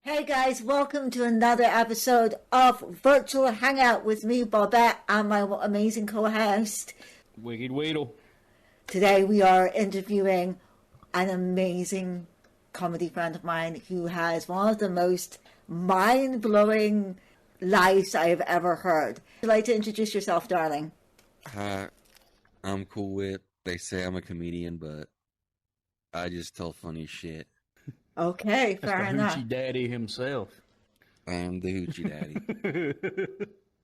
Hey guys, welcome to another episode of Virtual Hangout with me, Bobette, and my amazing co-host. Wicked Weedle. Today we are interviewing an amazing comedy friend of mine who has one of the most mind-blowing lives I have ever heard. Would you like to introduce yourself, darling? Hi, I'm Koolwhip. They say I'm a comedian, but I just tell funny shit. Okay, That's fair the enough. Hoochie Daddy himself. I am the Hoochie Daddy.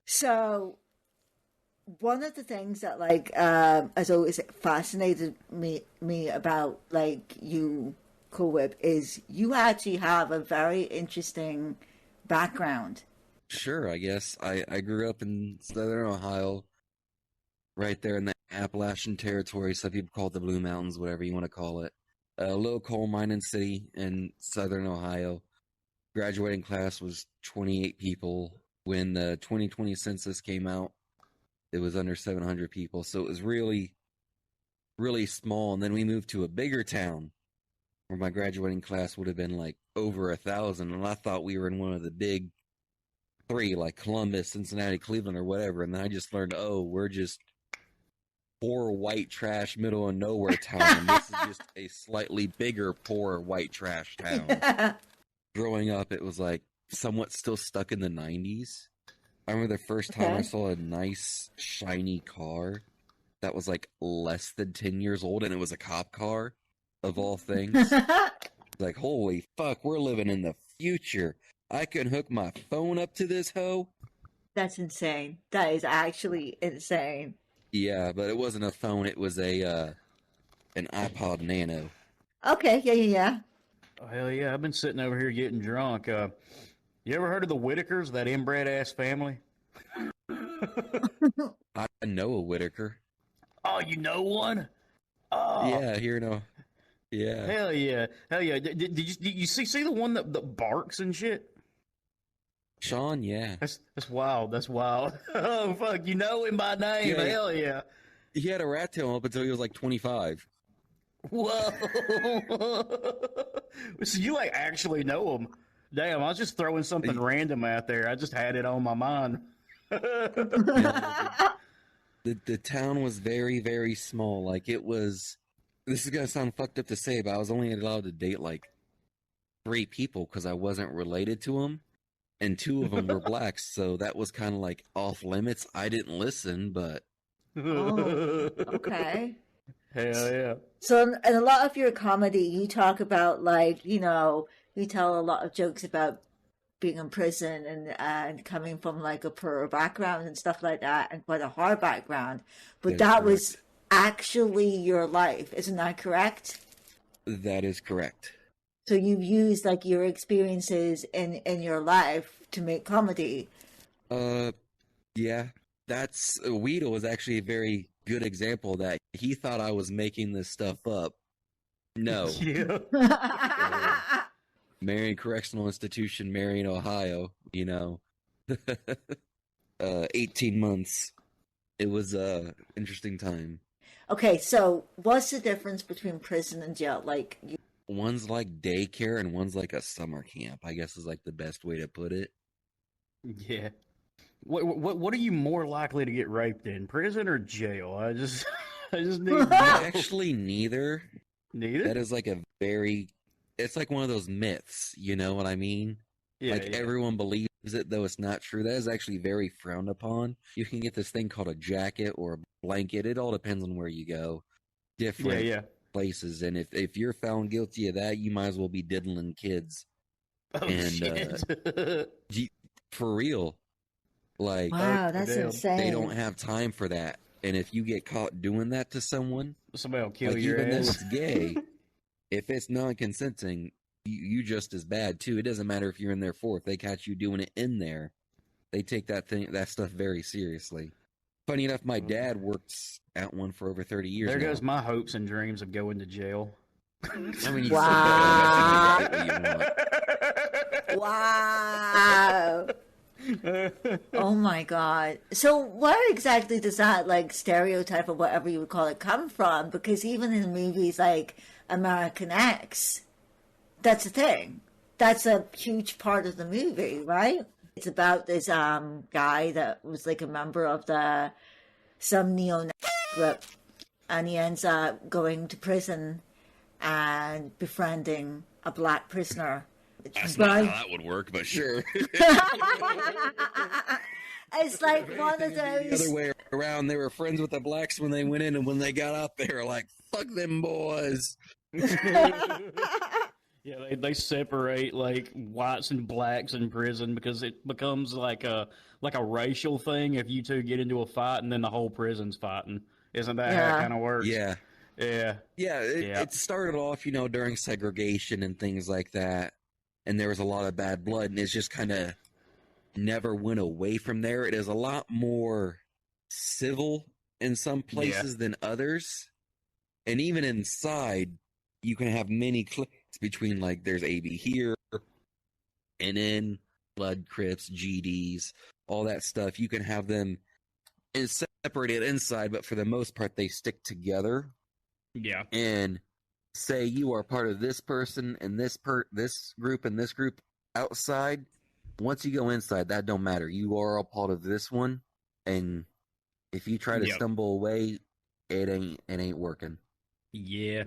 So, one of the things that has always fascinated me about you, Cool Whip, is you actually have a very interesting background. Sure, I guess. I grew up in southern Ohio, right there in the Appalachian Territory. Some people call it the Blue Mountains, whatever you want to call it. A little coal mining city in southern Ohio. Graduating class was 28 people. When the 2020 census came out, it was under 700 people. So it was really, really small. And then we moved to a bigger town where my graduating class would have been like over 1,000. And I thought we were in one of the big three, like Columbus, Cincinnati, Cleveland, or whatever. And then I just learned, oh, we're just poor white trash middle of nowhere town, and this is just a slightly bigger poor white trash town. Yeah. Growing up, it was like somewhat still stuck in the 90s. I remember the first time I saw a nice shiny car that was like less than 10 years old, and it was a cop car of all things. Like, holy fuck, we're living in the future. I can hook my phone up to this hoe. That's insane. That is actually insane. Yeah, but it wasn't a phone. It was an iPod Nano. Okay, yeah. Oh, hell yeah, I've been sitting over here getting drunk. You ever heard of the Whitakers, that inbred-ass family? I know a Whitaker. Oh, you know one? Oh. Yeah, here no. Yeah. Hell yeah. Did you see the one that barks and shit? Sean, yeah. That's wild. That's wild. Oh, fuck, you know him by name. Yeah. Hell yeah. He had a rat tail up until he was like 25. Whoa. So you actually know him. Damn, I was just throwing something random out there. I just had it on my mind. The town was very, very small. Like, it was... This is going to sound fucked up to say, but I was only allowed to date like 3 people because I wasn't related to them. And 2 of them were blacks, so that was kind of like off limits. I didn't listen, but... Oh, okay. Hell yeah. So in a lot of your comedy, you talk about you tell a lot of jokes about being in prison and coming from like a poor background and stuff like that, and quite a hard background. But that was actually your life, isn't that correct? That is correct. So you've used like your experiences in your life to make comedy. Yeah. That's Weedle was actually a very good example of that. He thought I was making this stuff up. No. Yeah. Marion Correctional Institution, Marion, Ohio, 18 months. It was a interesting time. Okay, so what's the difference between prison and jail? One's like daycare and one's like a summer camp, I guess is like the best way to put it. Yeah. What are you more likely to get raped in, prison or jail? I just need to know. Actually, neither. Neither? That is like it's like one of those myths, you know what I mean? Yeah, like everyone believes it, though it's not true. That is actually very frowned upon. You can get this thing called a jacket or a blanket. It all depends on where you go. Different places, and if you're found guilty of that, you might as well be diddling kids. Oh, shit. For real. Like, wow, that's insane. They don't have time for that. And if you get caught doing that to someone, somebody will kill like, your even ass. though it's gay, if it's non-consenting, you just as bad too. It doesn't matter if you're in there for. If they catch you doing it in there, they take that stuff very seriously. Funny enough, my dad works at one for over 30 years. There now. goes my hopes and dreams of going to jail. I mean, wow. You Wow. Oh my god. So where exactly does that stereotype or whatever you would call it come from? Because even in movies like American X, that's a thing. that's a huge part of the movie, right? It's about this guy that was like a member of some neo-Nazi group, and he ends up going to prison and befriending a black prisoner. That's not how that would work, but sure. It's like one of The those. other way around, they were friends with the blacks when they went in, and when they got out, they were like, "Fuck them boys." Yeah, they separate like whites and blacks in prison because it becomes like a racial thing if you two get into a fight and then the whole prison's fighting. Isn't that how it kind of works? Yeah. Yeah. Yeah, it started off, during segregation and things like that, and there was a lot of bad blood, and it's just kind of never went away from there. It is a lot more civil in some places than others, and even inside, you can have many cliques between, like, there's AB here, and then Blood, Crips, GDs, all that stuff. You can have them separated inside, but for the most part, they stick together. Yeah. And say you are part of this person and this group and this group outside. Once you go inside, that don't matter. You are a part of this one, and if you try to stumble away, it ain't working. Yeah.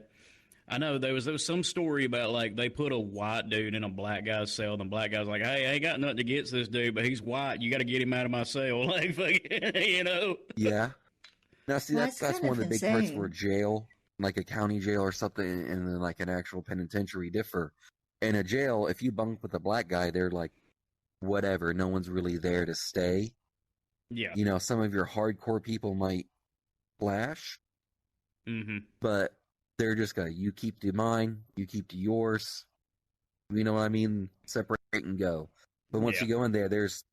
I know there was some story about like they put a white dude in a black guy's cell, and the black guy's like, "Hey, I ain't got nothing against this dude, but he's white. You got to get him out of my cell." Like, Yeah. Now, see, that's one of the big parts where jail, like a county jail or something, and then like an actual penitentiary differ. In a jail, if you bunk with a black guy, they're like, whatever. No one's really there to stay. Yeah. Some of your hardcore people might flash, but they're just gonna, you keep to mine, you keep to yours. You know what I mean? Separate and go. But once you go in there, there's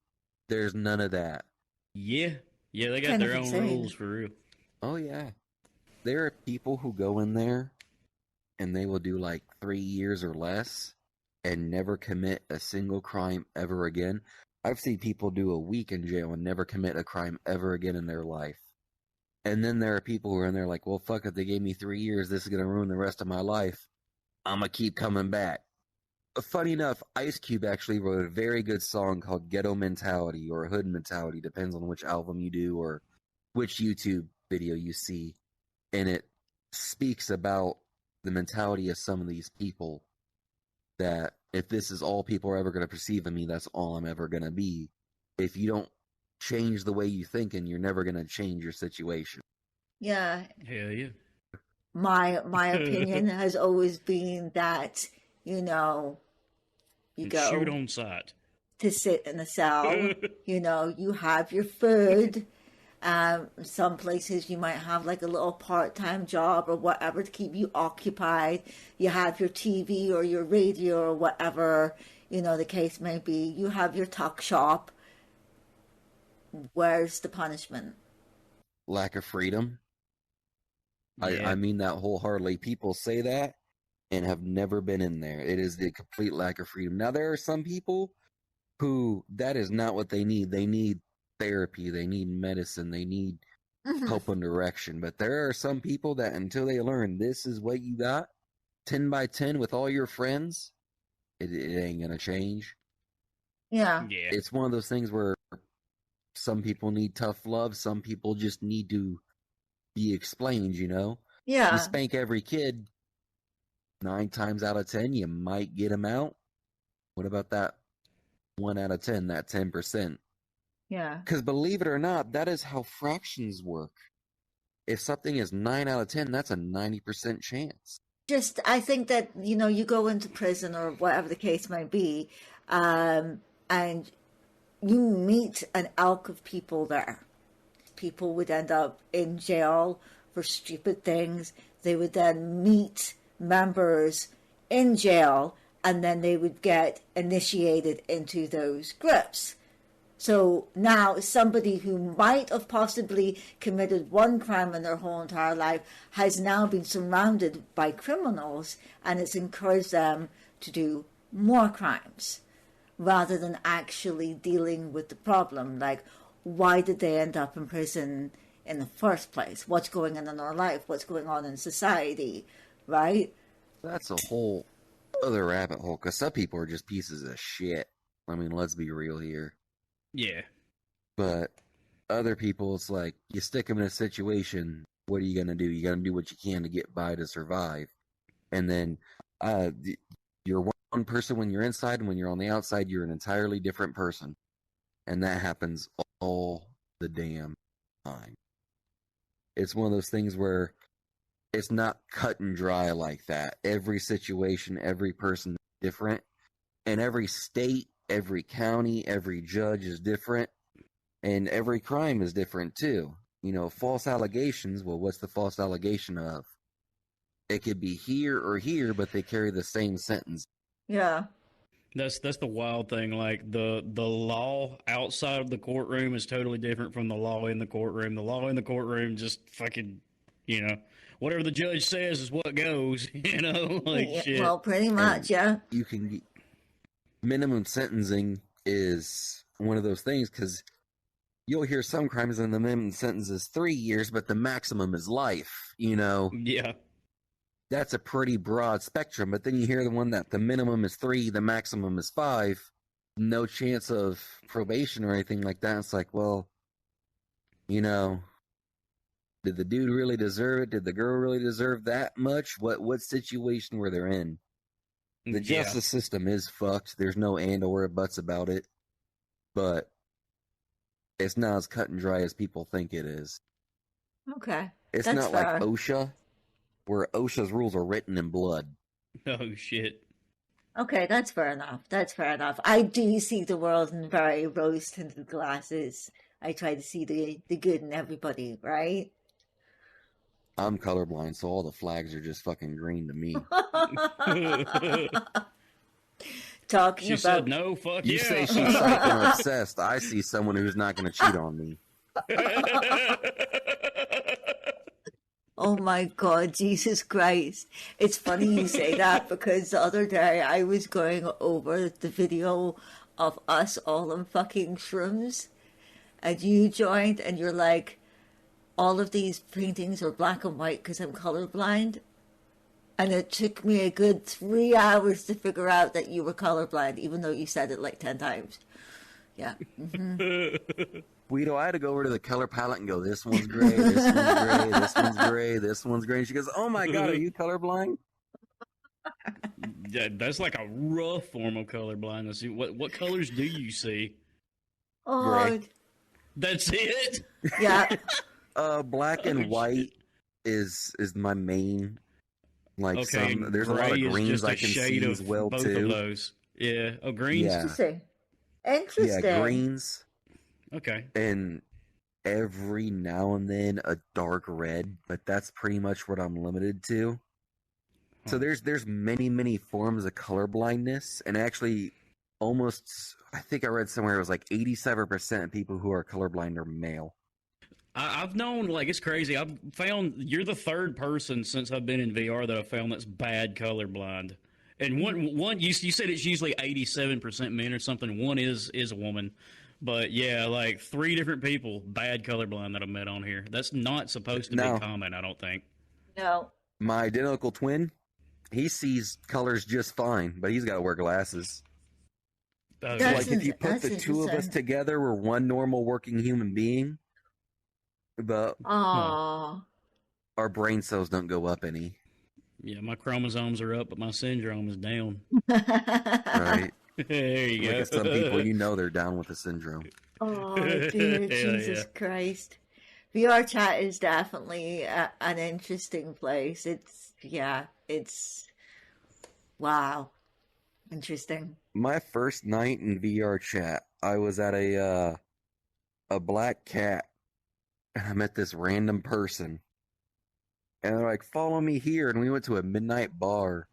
none of that. Yeah. Yeah, they got their own rules for real. Oh, yeah. There are people who go in there and they will do like 3 years or less and never commit a single crime ever again. I've seen people do a week in jail and never commit a crime ever again in their life. And then there are people who are in there like, well, fuck it, they gave me 3 years, this is going to ruin the rest of my life. I'm going to keep coming back. Funny enough, Ice Cube actually wrote a very good song called Ghetto Mentality or Hood Mentality, depends on which album you do or which YouTube video you see. And it speaks about the mentality of some of these people, that if this is all people are ever going to perceive of me, that's all I'm ever going to be. If you don't change the way you think, and you're never going to change your situation. Yeah. Hell yeah. My opinion has always been that, you go shoot on sight to sit in a cell. You have your food. Some places you might have like a little part-time job or whatever to keep you occupied. You have your TV or your radio or whatever, the case may be. You have your tuck shop. Where's the punishment? Lack of freedom. Yeah. I mean that wholeheartedly. People say that and have never been in there. It is the complete lack of freedom. Now, there are some people who that is not what they need. They need therapy. They need medicine. They need help and direction. But there are some people that until they learn this is what you got, 10 by 10 with all your friends, it ain't going to change. Yeah. It's one of those things where some people need tough love. Some people just need to be explained, Yeah. You spank every kid, 9 times out of 10, you might get them out. What about that 1 out of 10, that 10%? Yeah. Because believe it or not, that is how fractions work. If something is 9 out of 10, that's a 90% chance. I think that, you go into prison or whatever the case might be, and you meet an ilk of people there. People would end up in jail for stupid things. They would then meet members in jail, and then they would get initiated into those groups. So now somebody who might have possibly committed one crime in their whole entire life has now been surrounded by criminals, and it's encouraged them to do more crimes rather than actually dealing with the problem. Like, why did they end up in prison in the first place? What's going on in their life? What's going on in society, right? That's a whole other rabbit hole, because some people are just pieces of shit. I mean, let's be real here. Yeah. But other people, it's like, you stick them in a situation, what are you going to do? You're going to do what you can to get by to survive. And then you're one person when you're inside, and when you're on the outside, you're an entirely different person. And that happens all the damn time. It's one of those things where it's not cut and dry like that. Every situation, every person is different. And every state, every county, every judge is different. And every crime is different too. You know, false allegations, well, what's the false allegation of? It could be here or here, but they carry the same sentence. Yeah. That's the wild thing. Like the law outside of the courtroom is totally different from the law in the courtroom. The law in the courtroom just fucking, whatever the judge says is what goes. Like Yeah, shit. well, pretty much, yeah. You can get minimum sentencing is one of those things, because you'll hear some crimes and the minimum sentence is 3 years, but the maximum is life. Yeah. That's a pretty broad spectrum, but then you hear the one that the minimum is 3, the maximum is 5, no chance of probation or anything like that. It's like, well, did the dude really deserve it? Did the girl really deserve that much? What situation were they in? The justice system is fucked. There's no and or buts about it, but it's not as cut and dry as people think it is. Okay. It's That's not fair. like OSHA, where OSHA's rules are written in blood. Oh shit. Okay, that's fair enough. That's fair enough. I do see the world in very rose-tinted glasses. I try to see the good in everybody, right? I'm colorblind, so all the flags are just fucking green to me. Talking She about said no, fuck You yeah. say she's psycho obsessed. I see someone who's not going to cheat on me. Oh my God, Jesus Christ. It's funny you say that, because the other day I was going over the video of us all on fucking shrooms, and you joined, and you're like, all of these paintings are black and white because I'm colorblind. And it took me a good 3 hours to figure out that you were colorblind, even though you said it like 10 times. Yeah. Mm-hmm. Guido, I had to go over to the color palette and go, this one's gray, this one's gray, this one's gray, this one's gray. And she goes, oh my God, are you colorblind? Yeah, that's like a rough form of color blindness. What colors do you see? Oh, Gray. That's it? yeah. Black and white is my main. Like Okay, there's a lot of gray is greens just a I can shade see of as well both too. of those. Yeah. Oh, greens? Yeah. Interesting. Interesting. Yeah, greens. Okay. And every now and then a dark red, but that's pretty much what I'm limited to. So there's many forms of color blindness, and actually almost, I think I read somewhere it was like 87% of people who are colorblind are male. I've known, like, it's crazy. I've found you're the third person since I've been in VR that I've found that's bad colorblind. And one you said it's usually 87% men or something. One is a woman. But yeah, like 3 different people bad colorblind that I've met on here. That's not supposed to be common, I don't think. No. My identical twin, he sees colors just fine, but he's got to wear glasses. So like if you put the two of us together, we're one normal working human being. But our brain cells don't go up any. Yeah, my chromosomes are up, but my syndrome is down. Right. There you go. Some people, they're down with the syndrome. Oh, dear Jesus Christ. VR chat is definitely an interesting place. It's wow. Interesting. My first night in VR chat, I was at a black cat, and I met this random person. And they're like, follow me here. And we went to a midnight bar.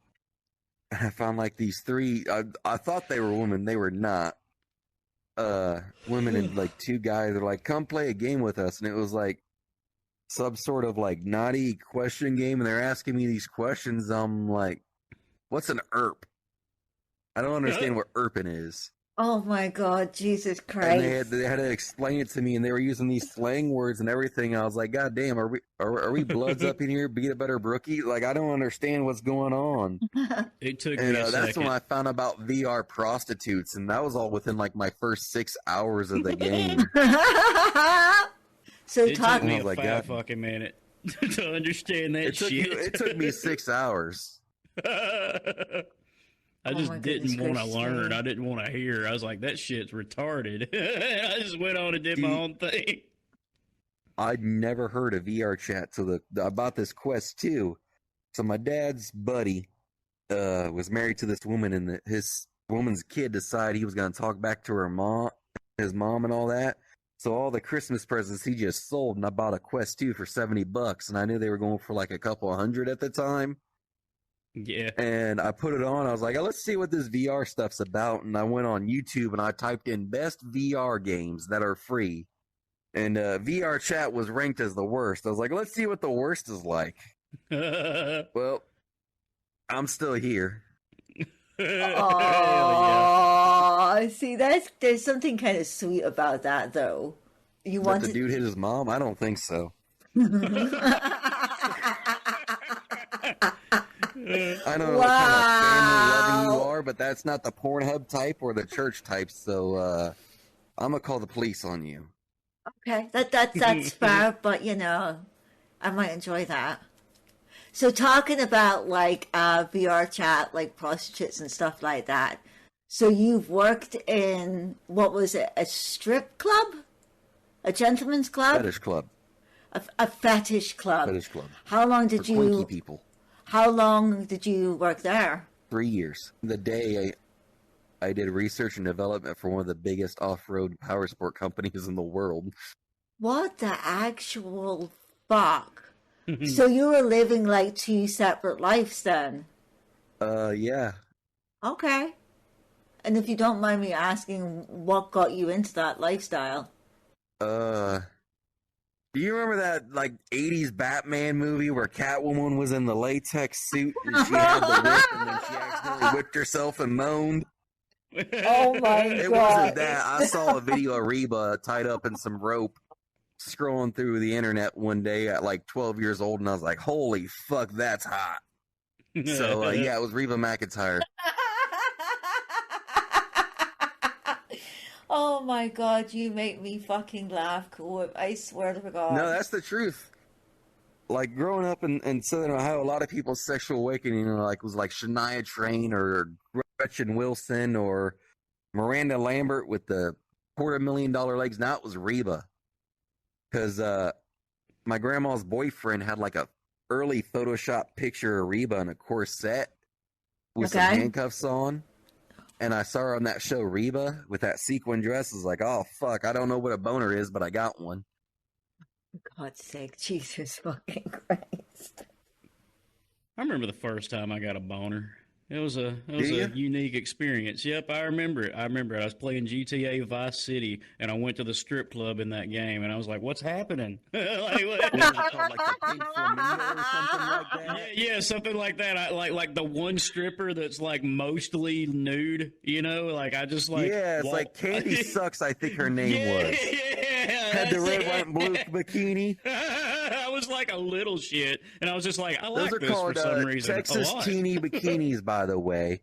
And I found like these 3, I thought they were women. They were not. Women and like 2 guys. They're like, come play a game with us. And it was like some sort of like naughty question game. And they're asking me these questions. I'm like, what's an ERP? I don't understand what ERPing is. Oh my God, Jesus And Christ. they had to explain it to me, and they were using these slang words and everything. I was like, God damn, are we bloods up in here? Be a better brookie? Like, I don't understand what's going on. It took And me a that's when second. I found about VR prostitutes, and that was all within like my first 6 hours of the game. So It took talk. And I me was a like, fat God, fucking minute to understand that shit. it took me 6 hours. I Oh just my goodness didn't want to gracious learn. me. I didn't want to hear. I was like, that shit's retarded. I just went on and did my See, own thing. I'd never heard of VR chat till I bought this Quest 2. So my dad's buddy was married to this woman, and his woman's kid decided he was going to talk back to his mom, and all that. So all the Christmas presents he just sold, and I bought a Quest 2 for $70, and I knew they were going for like a couple of hundred at the time. Yeah. And I put it on. I was like, oh, let's see what this VR stuff's about. And I went on YouTube and I typed in best VR games that are free. And VR chat was ranked as the worst. I was like, let's see what the worst is like. Well, I'm still here. Hell yeah. Oh, see, there's something kind of sweet about that, though. You That want the to. dude hit his mom? I don't think so. I don't know what kind of family loving you Wow. are, but that's not the Pornhub type or the church type. So I'm gonna call the police on you. Okay, that's fair, but I might enjoy that. So talking about like VR chat, like prostitutes and stuff like that. So you've worked in what was it, a strip club, a gentleman's club, Fetish club. a fetish club. Fetish club. How long For did quinky you? people. How long did you work there? 3 years. The day I did research and development for one of the biggest off-road power sport companies in the world. What the actual fuck? So you were living like two separate lives then? Yeah. Okay. And if you don't mind me asking, what got you into that lifestyle? Do you remember that like 80s Batman movie where Catwoman was in the latex suit and she had the whip and then she accidentally whipped herself and moaned? Oh my It God. wasn't that. I saw a video of Reba tied up in some rope scrolling through the internet one day at like 12 years old, and I was like, holy fuck, that's hot. So, yeah, it was Reba McEntire. Oh my God, you make me fucking laugh, Koolwhip. I swear to God. No, that's the truth. Like, growing up in Southern Ohio, a lot of people's sexual awakening was like Shania Twain or Gretchen Wilson or Miranda Lambert with the $250,000 legs. Now it was Reba. Because my grandma's boyfriend had like a early Photoshop picture of Reba in a corset with some handcuffs on. And I saw her on that show, Reba, with that sequin dress. I was like, oh, fuck, I don't know what a boner is, but I got one. For God's sake, Jesus fucking Christ. I remember the first time I got a boner. It was a unique experience. Yep, I remember it. I was playing GTA Vice City, and I went to the strip club in that game, and I was like, "What's happening?" Like, what? What was it called, like the Pink Flamingo or something like that? Yeah, something like that. I like the one stripper that's like mostly nude. Like I just like Yeah, it's like Candy Sucks, I think her name was. Yeah, Had the that's red, it. white, and blue bikini. I was like a little shit, and I was just like, I Those like are this called for some reason Texas a lot. teeny bikinis, by the way.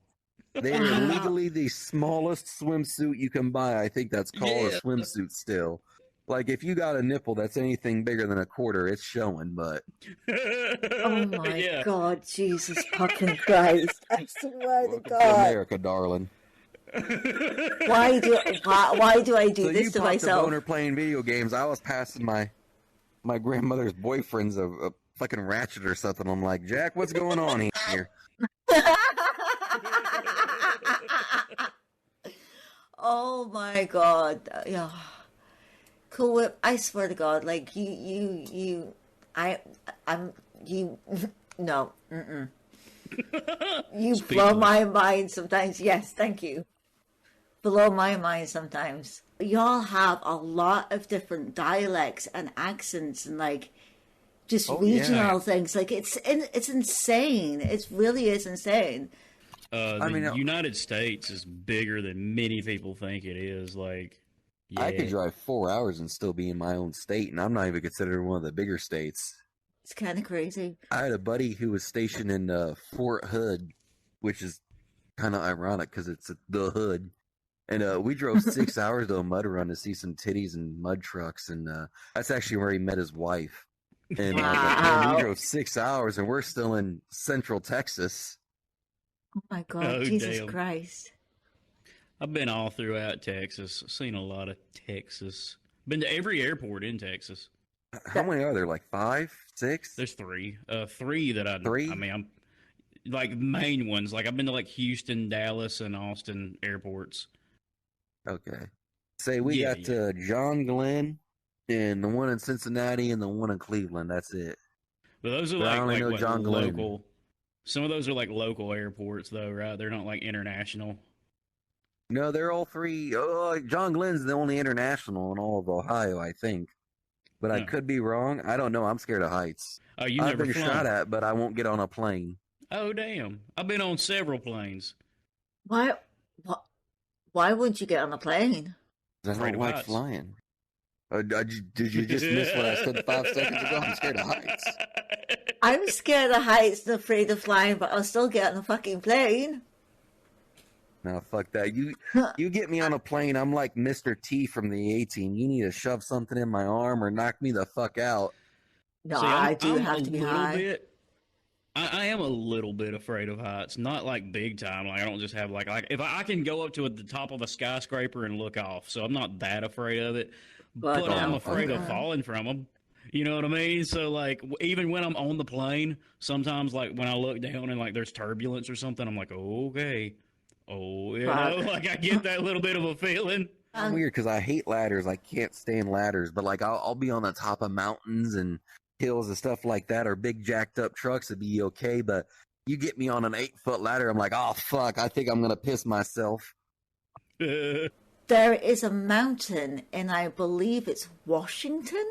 They are legally the smallest swimsuit you can buy. I think that's called a swimsuit still. Like, if you got a nipple that's anything bigger than a quarter, it's showing, but... Oh my Yeah. God, Jesus fucking Christ. I swear to Welcome to God. America, darling. Why do I do So this you to popped a myself? boner playing video games. I was passing my grandmother's boyfriend's a fucking ratchet or something. I'm like, Jack, what's going on here? Oh my God. Yeah. Koolwhip, I swear to God, like no. Mm-mm. You blow my mind sometimes. Yes, thank you. Blow my mind sometimes. Y'all have a lot of different dialects and accents and like just regional things. Like it's insane. It really is insane. The United States is bigger than many people think it is. Like, yeah. I could drive 4 hours and still be in my own state, and I'm not even considered one of the bigger states. It's kind of crazy. I had a buddy who was stationed in Fort Hood, which is kind of ironic because it's the hood. And we drove 6 hours to a mud run to see some titties and mud trucks, and that's actually where he met his wife. And we drove 6 hours, and we're still in Central Texas. Oh my God, Jesus damn. Christ! I've been all throughout Texas. Seen a lot of Texas. Been to every airport in Texas. How many are there? Like 5, 6? There's 3. 3 that I know. 3? I mean, I'm like main ones. Like I've been to like Houston, Dallas, and Austin airports. Okay. Say we got John Glenn and the one in Cincinnati and the one in Cleveland. That's it. But those are But I only know like John Glenn. local. Some of those are like local airports, though, right? They're not like international. No, they're all 3. Oh, John Glenn's the only international in all of Ohio, I think. But I could be wrong. I don't know. I'm scared of heights. Oh, you've I've never been flown? shot at, but I won't get on a plane. Oh, damn! I've been on several planes. Why wouldn't you get on a plane? I Afraid don't of like heights. flying. Did you just miss what I said 5 seconds ago? I'm scared of heights. I'm scared of heights and afraid of flying, but I'll still get on a fucking plane. No, fuck that. You get me on a plane, I'm like Mr. T from the A-Team. You need to shove something in my arm or knock me the fuck out. No, See, I do I'm have a to be little high. bit. I am a little bit afraid of heights. Not like big time. Like I don't just have like if I can go up to the top of a skyscraper and look off, so I'm not that afraid of it. But I'm afraid of falling from them. You know what I mean? So like even when I'm on the plane, sometimes like when I look down and like there's turbulence or something, I'm like, okay, like I get that little bit of a feeling. It's weird because I hate ladders. I can't stand ladders, but like I'll be on the top of mountains and hills and stuff like that, or big jacked up trucks, it'd be okay. But you get me on an 8-foot ladder, I'm like, oh fuck, I think I'm gonna piss myself. There is a mountain, and I believe it's Washington.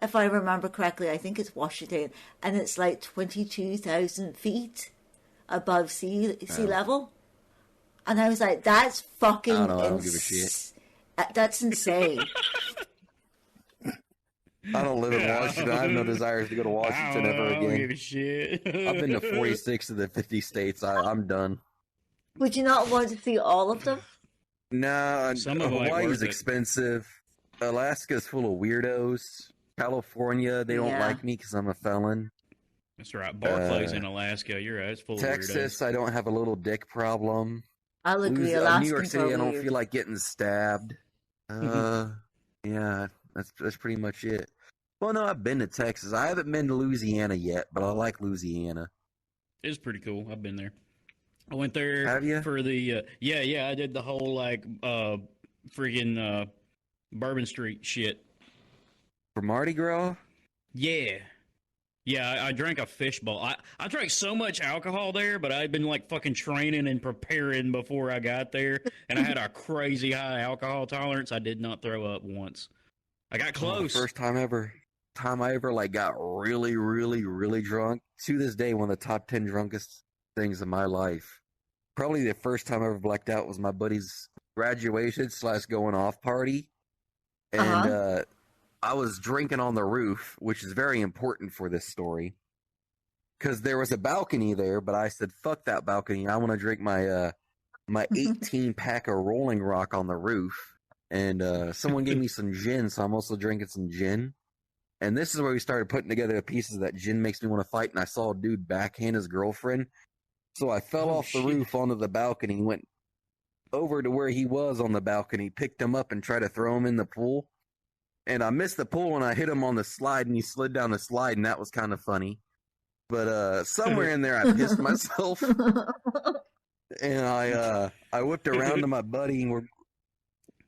If I remember correctly, I think it's Washington, and it's like 22,000 feet above sea level. And I was like, that's fucking I don't give a shit. That's insane. I don't live in Washington. I have no desires to go to Washington ever again. I don't give a shit. I've been to 46 of the 50 states. I'm done. Would you not want to see all of them? No, Some of them ain't Hawaii worth is it. expensive. Alaska's full of weirdos. California, they don't like me because I'm a felon. That's right. Barclays in Alaska. You're right. It's full of Texas, weirdos. I don't have a little dick problem. I'll agree. New Alaskans York City, are I don't weird. feel like getting stabbed. Yeah, that's pretty much it. Well, no, I've been to Texas. I haven't been to Louisiana yet, but I like Louisiana. It's pretty cool. I've been there. I went there Have you? for the yeah. I did the whole like freaking Bourbon Street shit. For Mardi Gras? Yeah. I drank a fishbowl. I drank so much alcohol there, but I'd been like fucking training and preparing before I got there, and I had a crazy high alcohol tolerance. I did not throw up once. I got close. First time I ever like got really, really, really drunk. To this day, one of the top 10 drunkest things in my life. Probably the first time I ever blacked out was my buddy's graduation / going off party. And I was drinking on the roof, which is very important for this story. Because there was a balcony there, but I said, fuck that balcony. I want to drink my 18-pack of Rolling Rock on the roof. And someone gave me some gin, so I'm also drinking some gin. And this is where we started putting together the pieces that gin makes me want to fight. And I saw a dude backhand his girlfriend. So I fell off the roof onto the balcony, went over to where he was on the balcony, picked him up and tried to throw him in the pool. And I missed the pool and I hit him on the slide and he slid down the slide, and that was kind of funny. But somewhere in there I pissed myself. And I whipped around to my buddy, and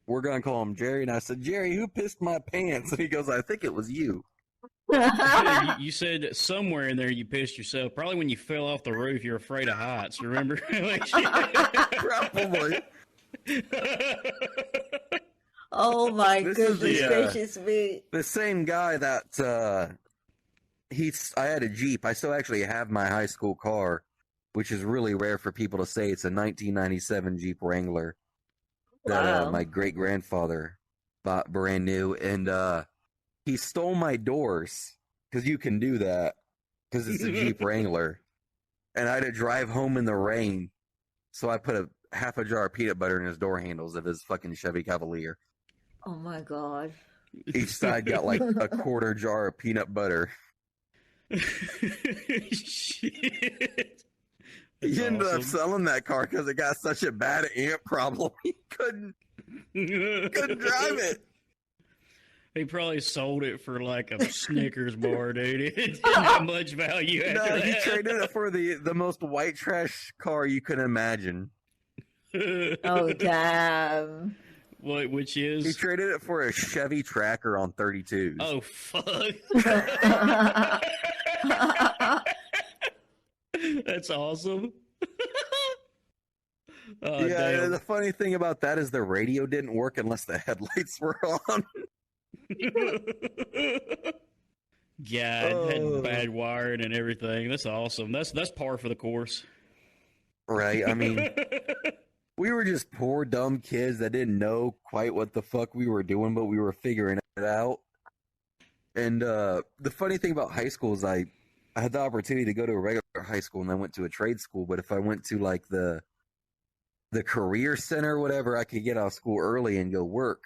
we're going to call him Jerry. And I said, Jerry, who pissed my pants? And he goes, I think it was you. You said somewhere in there you pissed yourself. Probably when you fell off the roof, you're afraid of heights. Remember? Probably. Oh my This goodness is the, gracious me! The same guy that I had a Jeep. I still actually have my high school car. which is really rare for people to say. It's a 1997 Jeep Wrangler that my great-grandfather bought brand new, and he stole my doors, because you can do that, because it's a Jeep Wrangler, and I had to drive home in the rain, so I put half a jar of peanut butter in his door handles of his fucking Chevy Cavalier. Oh my god. Each side got like a quarter jar of peanut butter. Shit. He ended up selling that car because it got such a bad ant problem. He couldn't drive it. He probably sold it for like a Snickers bar, dude. It didn't have much value after that. He traded it for the most white trash car you can imagine. Oh, damn. What? Which is? He traded it for a Chevy Tracker on 32s. Oh, fuck. That's awesome. Oh, yeah, damn. the funny thing about that is the radio didn't work unless the headlights were on. God, had bad wiring and everything. That's awesome. That's par for the course. Right, I mean, we were just poor, dumb kids that didn't know quite what the fuck we were doing, but we were figuring it out. And the funny thing about high school is I had the opportunity to go to a regular high school, and I went to a trade school, but if I went to like the career center or whatever, I could get out of school early and go work.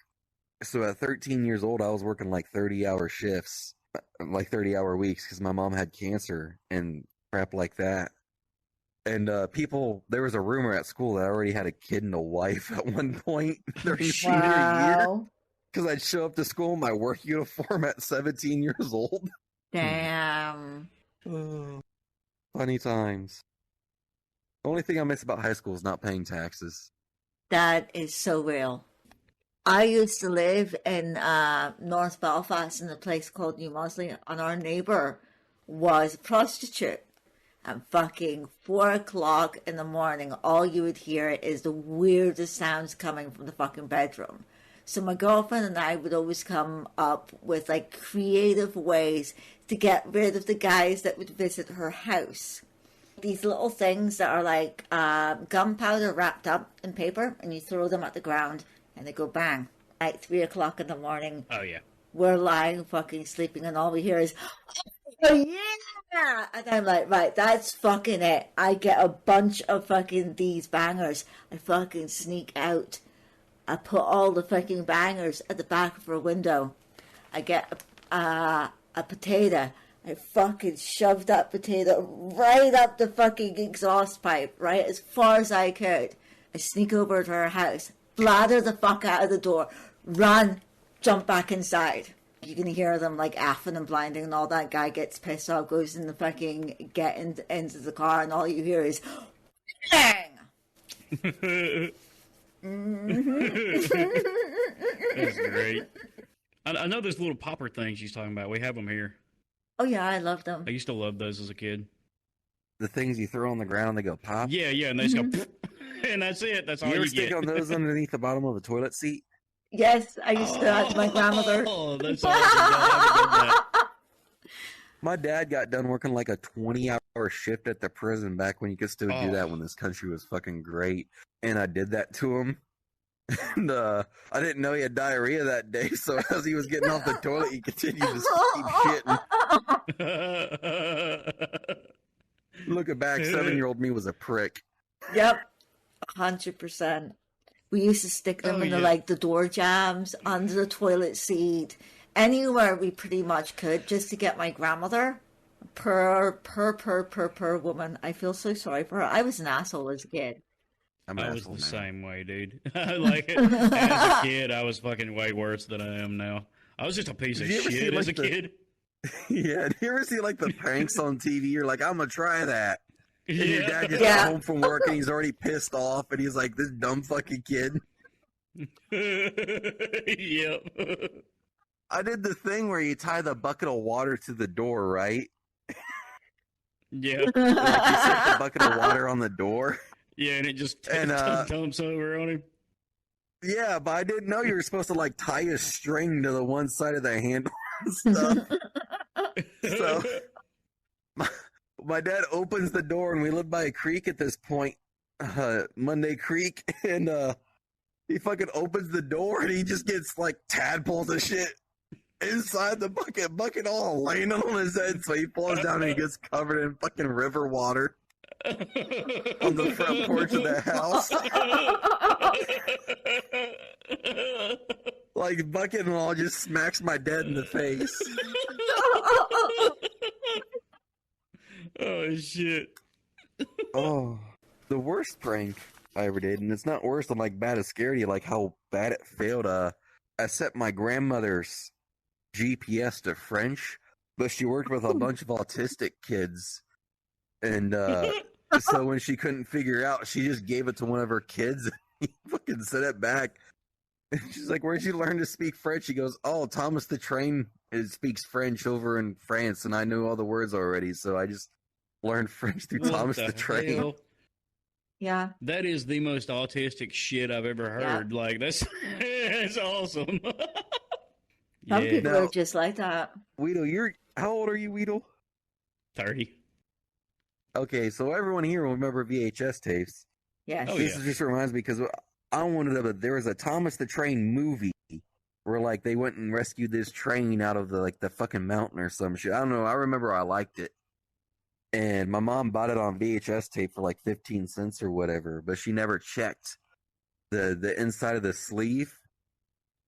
So at 13 years old, I was working like 30-hour shifts, like 30-hour weeks, because my mom had cancer and crap like that. And there was a rumor at school that I already had a kid and a wife at one point during senior year. Because I'd show up to school in my work uniform at 17 years old. Damn. Funny times. The only thing I miss about high school is not paying taxes. That is so real. I used to live in North Belfast in a place called New Mosley, and our neighbour was a prostitute. And fucking 4 o'clock in the morning, all you would hear is the weirdest sounds coming from the fucking bedroom. So my girlfriend and I would always come up with like creative ways to get rid of the guys that would visit her house. These little things that are like gunpowder wrapped up in paper, and you throw them at the ground and they go bang. At 3 o'clock in the morning. Oh, yeah. We're lying fucking sleeping, and all we hear is, oh yeah! And I'm like, right, that's fucking it. I get a bunch of fucking these bangers. I fucking sneak out. I put all the fucking bangers at the back of her window. I get a potato. I fucking shoved that potato right up the fucking exhaust pipe, right as far as I could. I sneak over to her house, blather the fuck out of the door, run, jump back inside. You can hear them like effing and blinding, and all that guy gets pissed off, goes in the fucking into the car, and all you hear is bang. That's great. I know those little popper things she's talking about. We have them here. Oh yeah, I love them. I used to love those as a kid. The things you throw on the ground, they go pop? Yeah, and they just go, and that's it. That's all you you ever stick get. on those underneath the bottom of the toilet seat? Yes, I used to do that to my grandmother. Oh, that's awesome. My dad got done working like a 20-hour shift at the prison back when you could still do that when this country was fucking great. And I did that to him. And I didn't know he had diarrhea that day, so as he was getting off the toilet, he continued to keep shitting. Looking back, 7-year-old me was a prick. Yep, 100%. We used to stick them in the door jams, under the toilet seat, anywhere we pretty much could, just to get my grandmother. Per woman. I feel so sorry for her. I was an asshole as a kid. I was the same way, dude. Like, as a kid, I was fucking way worse than I am now. I was just a piece of shit as a kid. Yeah, do you ever see like the pranks on TV? You're like, I'm gonna try that. And your dad gets home from work and he's already pissed off, and he's like, this dumb fucking kid. Yep. I did the thing where you tie the bucket of water to the door, right? Yeah. Like you set the bucket of water on the door. Yeah, and it just dumps over on him. Yeah, but I didn't know you were supposed to like tie a string to the one side of the handle and stuff. So my dad opens the door, and we live by a creek at this point, Monday Creek, and he fucking opens the door, and he just gets like tadpoles and shit inside the bucket all laying on his head. So he falls down and he gets covered in fucking river water on the front porch of the house. Like bucket and all just smacks my dad in the face. Oh shit. Oh, the worst prank I ever did, and it's not worse than like bad as scaredy, like how bad it failed. I set my grandmother's GPS to French, but she worked with a bunch of autistic kids, and so when she couldn't figure out, she just gave it to one of her kids. And he fucking sent it back. And she's like, "Where'd you learn to speak French?" He goes, "Oh, Thomas the Train speaks French over in France, and I knew all the words already, so I just learned French through Thomas the Train." Hell? Yeah. That is the most autistic shit I've ever heard. Like that's awesome. Some people are just like that. Weedle, how old are you, Weedle? 30. Okay, so everyone here will remember VHS tapes. Yes. Oh, This just reminds me because I wanted to. There was a Thomas the Train movie where like they went and rescued this train out of the fucking mountain or some shit. I don't know. I remember I liked it. And my mom bought it on VHS tape for like 15 cents or whatever, but she never checked the inside of the sleeve.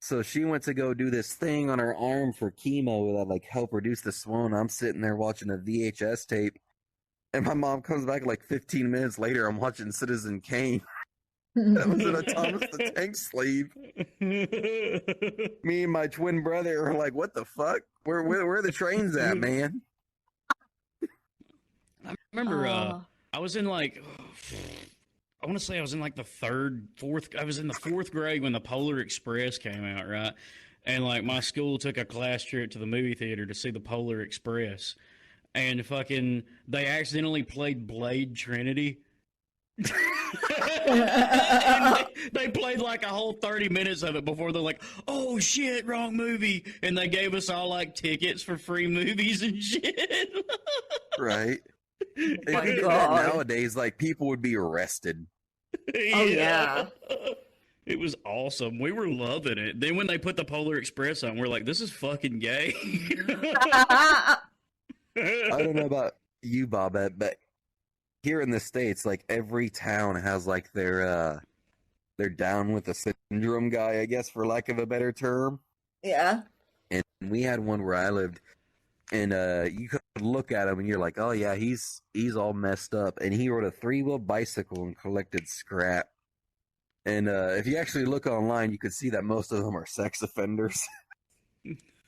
So she went to go do this thing on her arm for chemo that like help reduce the swelling. I'm sitting there watching a VHS tape, and my mom comes back like 15 minutes later. I'm watching Citizen Kane. That was in a Thomas the Tank sleeve. Me and my twin brother are like, "What the fuck? Where are the trains at, man?" I remember I was in like I want to say I was in like the I was in the fourth grade when the Polar Express came out, right? And like my school took a class trip to the movie theater to see the Polar Express, and fucking they accidentally played Blade Trinity. And they played like a whole 30 minutes of it before they're like, "Oh shit, wrong movie," and they gave us all like tickets for free movies and shit. Right. If My you did God. that nowadays, like people would be arrested. Oh, yeah. It was awesome. We were loving it. Then when they put the Polar Express on, we're like, "This is fucking gay." I don't know about you, Bobette, but here in the States, like every town has like their down with the syndrome guy, I guess, for lack of a better term. Yeah. And we had one where I lived, and you could look at him and you're like, "Oh yeah, he's all messed up." And he rode a 3-wheel bicycle and collected scrap. And if you actually look online, you could see that most of them are sex offenders.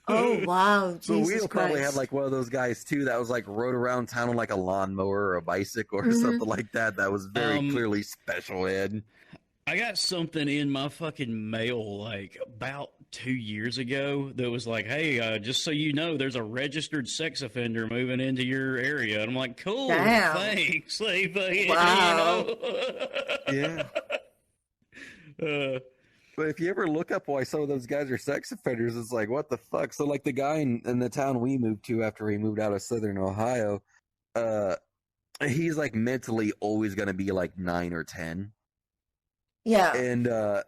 Oh, wow. So Jesus we'll probably Christ. have like one of those guys too that was like rode around town on like a lawnmower or a bicycle or something like that. That was very clearly special ed. I got something in my fucking mail like about 2 years ago that was like, "Hey, just so you know, there's a registered sex offender moving into your area." And I'm like, "Cool, Damn. thanks." Like, fucking, Wow. Yeah. But if you ever look up why some of those guys are sex offenders, it's like, what the fuck? So like the guy in the town we moved to after he moved out of Southern Ohio, he's like mentally always going to be like 9 or 10. Yeah. And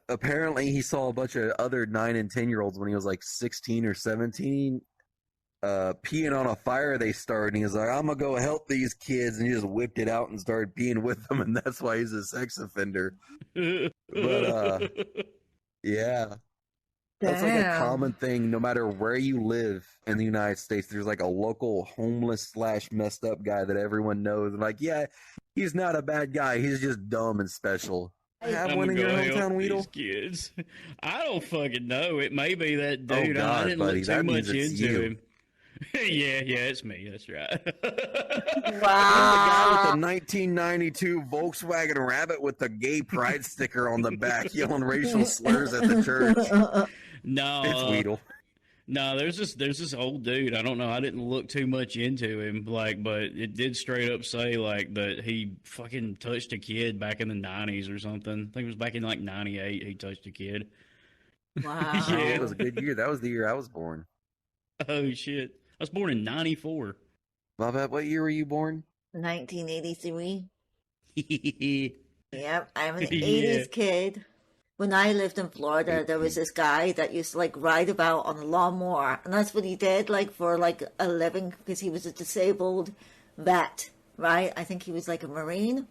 apparently he saw a bunch of other 9 and 10-year-olds when he was like 16 or 17 peeing on a fire they started. And he was like, "I'm going to go help these kids." And he just whipped it out and started peeing with them. And that's why he's a sex offender. But yeah. That's like a Damn. common thing no matter where you live in the United States. There's like a local homeless / messed up guy that everyone knows. And like, yeah, he's not a bad guy. He's just dumb and special. Have I'm one in gonna your go help hometown, Weedle? these kids. I don't fucking know. It may be that dude. God, I didn't buddy, look that too means much it's into you. him. Yeah, it's me. That's right. The guy with Wow. the 1992 Volkswagen Rabbit with the gay pride sticker on the back yelling racial slurs at the church. No, It's Weedle. no. There's this old dude. I don't know. I didn't look too much into him, like, but it did straight up say like that he fucking touched a kid back in the '90s or something. I think it was back in like '98. He touched a kid. Wow. Yeah. It was a good year. That was the year I was born. Oh shit! I was born in '94. Bobette, what year were you born? 1983. Yeah. Yep, I'm an 80s kid. When I lived in Florida, there was this guy that used to like ride about on a lawnmower, and that's what he did like for like a living because he was a disabled vet, right? I think he was like a Marine,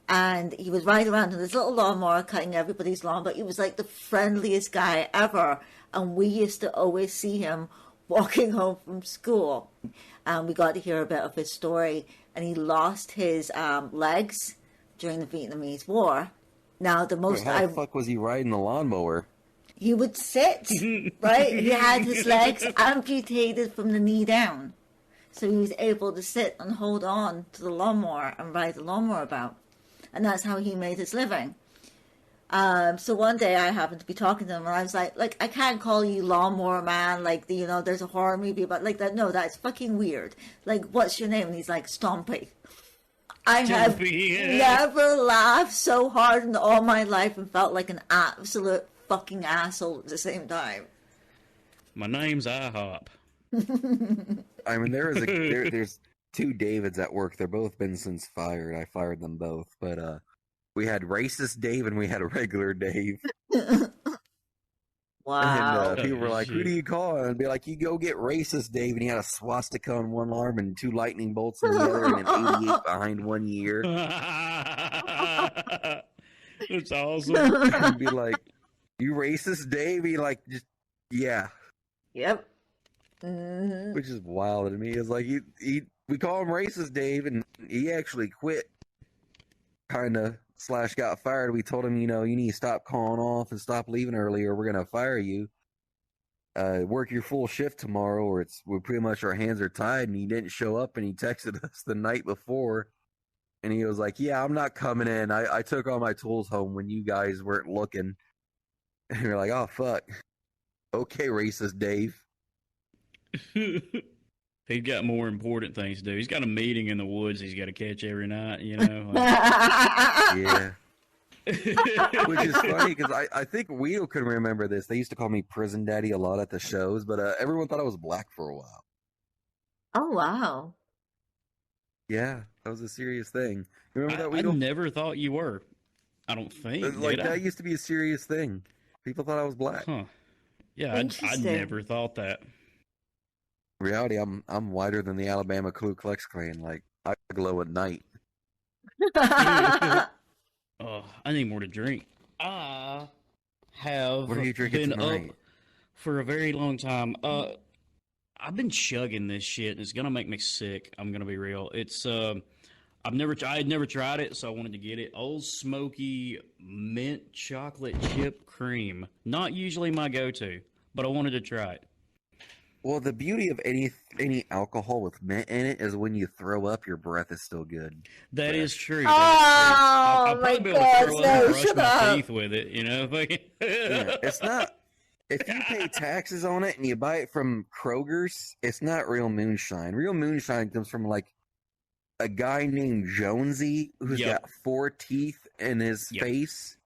and he would ride around in this little lawnmower cutting everybody's lawn, but he was like the friendliest guy ever, and we used to always see him walking home from school, and we got to hear a bit of his story, and he lost his legs during the Vietnamese War. Now, the most how the fuck was he riding the lawnmower? He would sit, right? He had his legs amputated from the knee down. So he was able to sit and hold on to the lawnmower and ride the lawnmower about. And that's how he made his living. So one day I happened to be talking to him and I was like, I can't call you lawnmower man. Like, you know, there's a horror movie about like that. No, that's fucking weird. Like, what's your name? And he's like, Stompy. I have never laughed so hard in all my life and felt like an absolute fucking asshole at the same time. My name's IHOP. I mean, there's two Davids at work. They're both been since fired. I fired them both. But we had racist Dave and we had a regular Dave. Wow. And people were like, who do you call? And I'd be like, you go get racist Dave. And he had a swastika on one arm and 2 lightning bolts in the other and an 88 behind one ear. That's awesome. I'd be like, you racist Dave? He like, just, yeah. Yep. Mm-hmm. Which is wild to me. It's like, we call him racist Dave and he actually quit. Kind of / got fired. We told him, you know, you need to stop calling off and stop leaving early or we're going to fire you. Work your full shift tomorrow or we're pretty much our hands are tied. And he didn't show up and he texted us the night before and he was like, yeah, I'm not coming in. I took all my tools home when you guys weren't looking. And you're like, oh, fuck. Okay, racist Dave. He's got more important things to do. He's got a meeting in the woods he's got to catch every night, you know? Yeah. Which is funny because I think Wheel could remember this. They used to call me Prison Daddy a lot at the shows, but everyone thought I was black for a while. Oh, wow. Yeah, that was a serious thing. Remember that, Wheel? I never thought you were. I don't think. Like, that used to be a serious thing. People thought I was black. Huh. Yeah, I never thought that. In reality, I'm whiter than the Alabama Ku Klux Klan. Like, I glow at night. Oh, I need more to drink. I have what are you drinking been tonight? up for a very long time. I've been chugging this shit, and it's gonna make me sick. I'm gonna be real. It's I had never tried it, so I wanted to get it. Old Smoky mint chocolate chip cream. Not usually my go-to, but I wanted to try it. Well, the beauty of any alcohol with mint in it is when you throw up, your breath is still good. That is true. Oh, I'll my probably be able to throw God, up and no, brush my teeth with it, you know? Yeah, it's not... If you pay taxes on it and you buy it from Kroger's, it's not real moonshine. Real moonshine comes from, like, a guy named Jonesy who's got 4 teeth in his face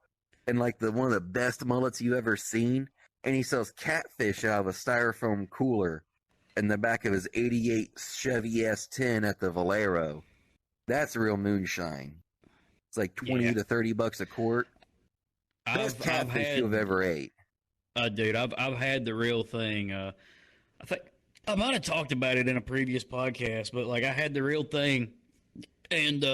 and, like, one of the best mullets you ever seen. And he sells catfish out of a styrofoam cooler in the back of his 88 Chevy S10 at the Valero. That's real moonshine. It's like 20 to $30 a quart. Best catfish you've ever ate. Dude, I've had the real thing. I think I might have talked about it in a previous podcast, but like I had the real thing, and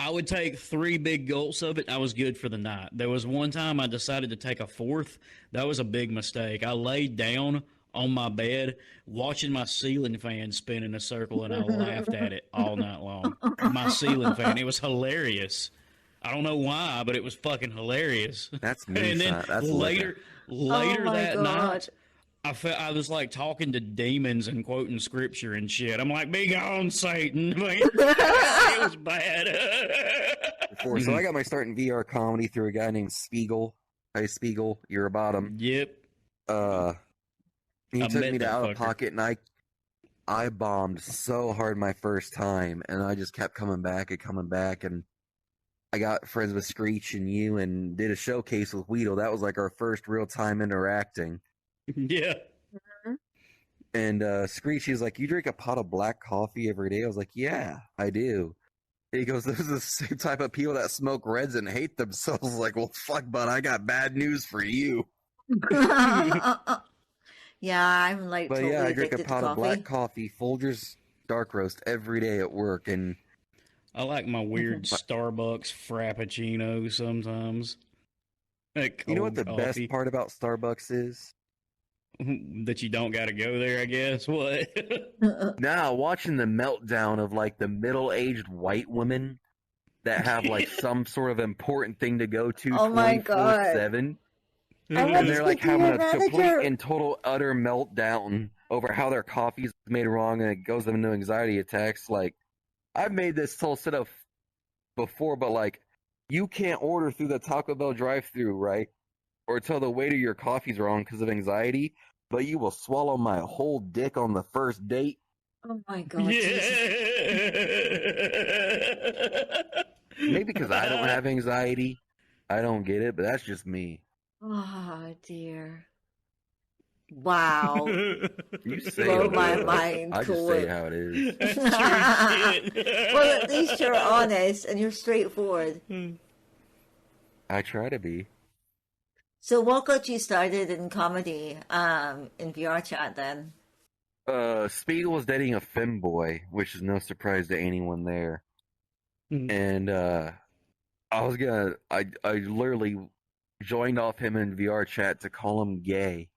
I would take 3 big gulps of it. I was good for the night. There was one time I decided to take a 4th. That was a big mistake. I laid down on my bed watching my ceiling fan spin in a circle, and I laughed at it all night long. My ceiling fan. It was hilarious. I don't know why, but it was fucking hilarious. That's moonshine. And then That's later that God. night, I was like talking to demons and quoting scripture and shit. I'm like, "Be gone, Satan!" Like, it was bad. So I got my start in VR comedy through a guy named Spiegel. Hey, Spiegel, you're a bottom. Yep. He took me to Out of Pocket, and I bombed so hard my first time, and I just kept coming back, and I got friends with Screech and you, and did a showcase with Weedle. That was like our first real time interacting. Yeah. And Screechy's like, "You drink a pot of black coffee every day?" I was like, "Yeah, I do." He goes, "Those are the same type of people that smoke reds and hate themselves." Like, well, fuck, bud, I got bad news for you. Yeah, I'm like But totally yeah, I drink a addicted to pot of black coffee. coffee, Folgers dark roast every day at work, and I like my weird Starbucks Frappuccino sometimes. Like you know what cold the best coffee part about Starbucks is? that you don't got to go there. I guess what? Now, watching the meltdown of like the middle-aged white women that have like some sort of important thing to go to Oh my god. 24/7, I want and to they're like speak to having your a complete manager. and total utter meltdown over how their coffee's made wrong and it goes them into anxiety attacks. Like, I've made this whole setup before, but like, you can't order through the Taco Bell drive-through, right? Or tell the waiter your coffee's wrong because of anxiety, but you will swallow my whole dick on the first date. Oh my god, Jesus. Yeah. Maybe because I don't have anxiety. I don't get it, but that's just me. Oh dear. Wow. You say Blow it my will. mind, I just say Koolwhip. it how it is. That's true shit. Well, at least you're honest and you're straightforward. I try to be. So what got you started in comedy, in VR chat then? Spiegel was dating a femboy, which is no surprise to anyone there. And I literally joined off him in VR chat to call him gay.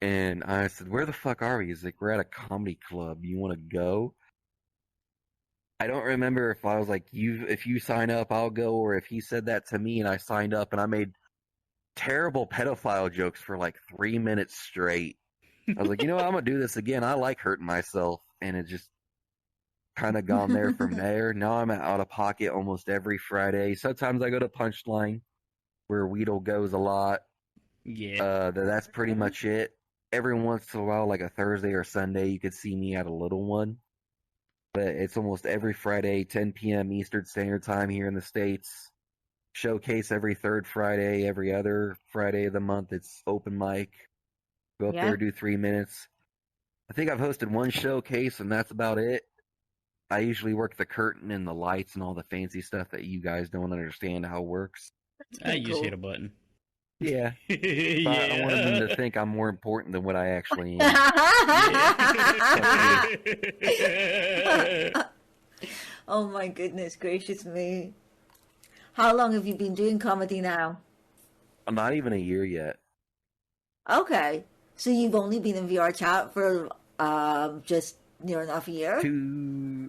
And I said, "Where the fuck are we?" He's like, "We're at a comedy club. You want to go?" I don't remember if I was like, if you sign up, I'll go, or if he said that to me and I signed up and I made terrible pedophile jokes for like 3 minutes straight. I was like, you know what? I'm gonna do this again. I like hurting myself, and it just kind of gone there from there. Now I'm out of pocket almost every Friday. Sometimes I go to Punchline, where Weedle goes a lot. Yeah. That's pretty much it. Every once in a while, like a Thursday or Sunday, you could see me at a little one. But it's almost every Friday, 10 p.m. Eastern Standard Time here in the States. Showcase every third Friday, every other Friday of the month. It's open mic. Go up there, do 3 minutes. I think I've hosted one showcase, and that's about it. I usually work the curtain and the lights and all the fancy stuff that you guys don't understand how it works. I just hit a button. Yeah. Yeah. I wanted them to think I'm more important than what I actually am. Oh my goodness gracious me. How long have you been doing comedy now? Not even a year yet. Okay. So you've only been in VR chat for just near enough a year?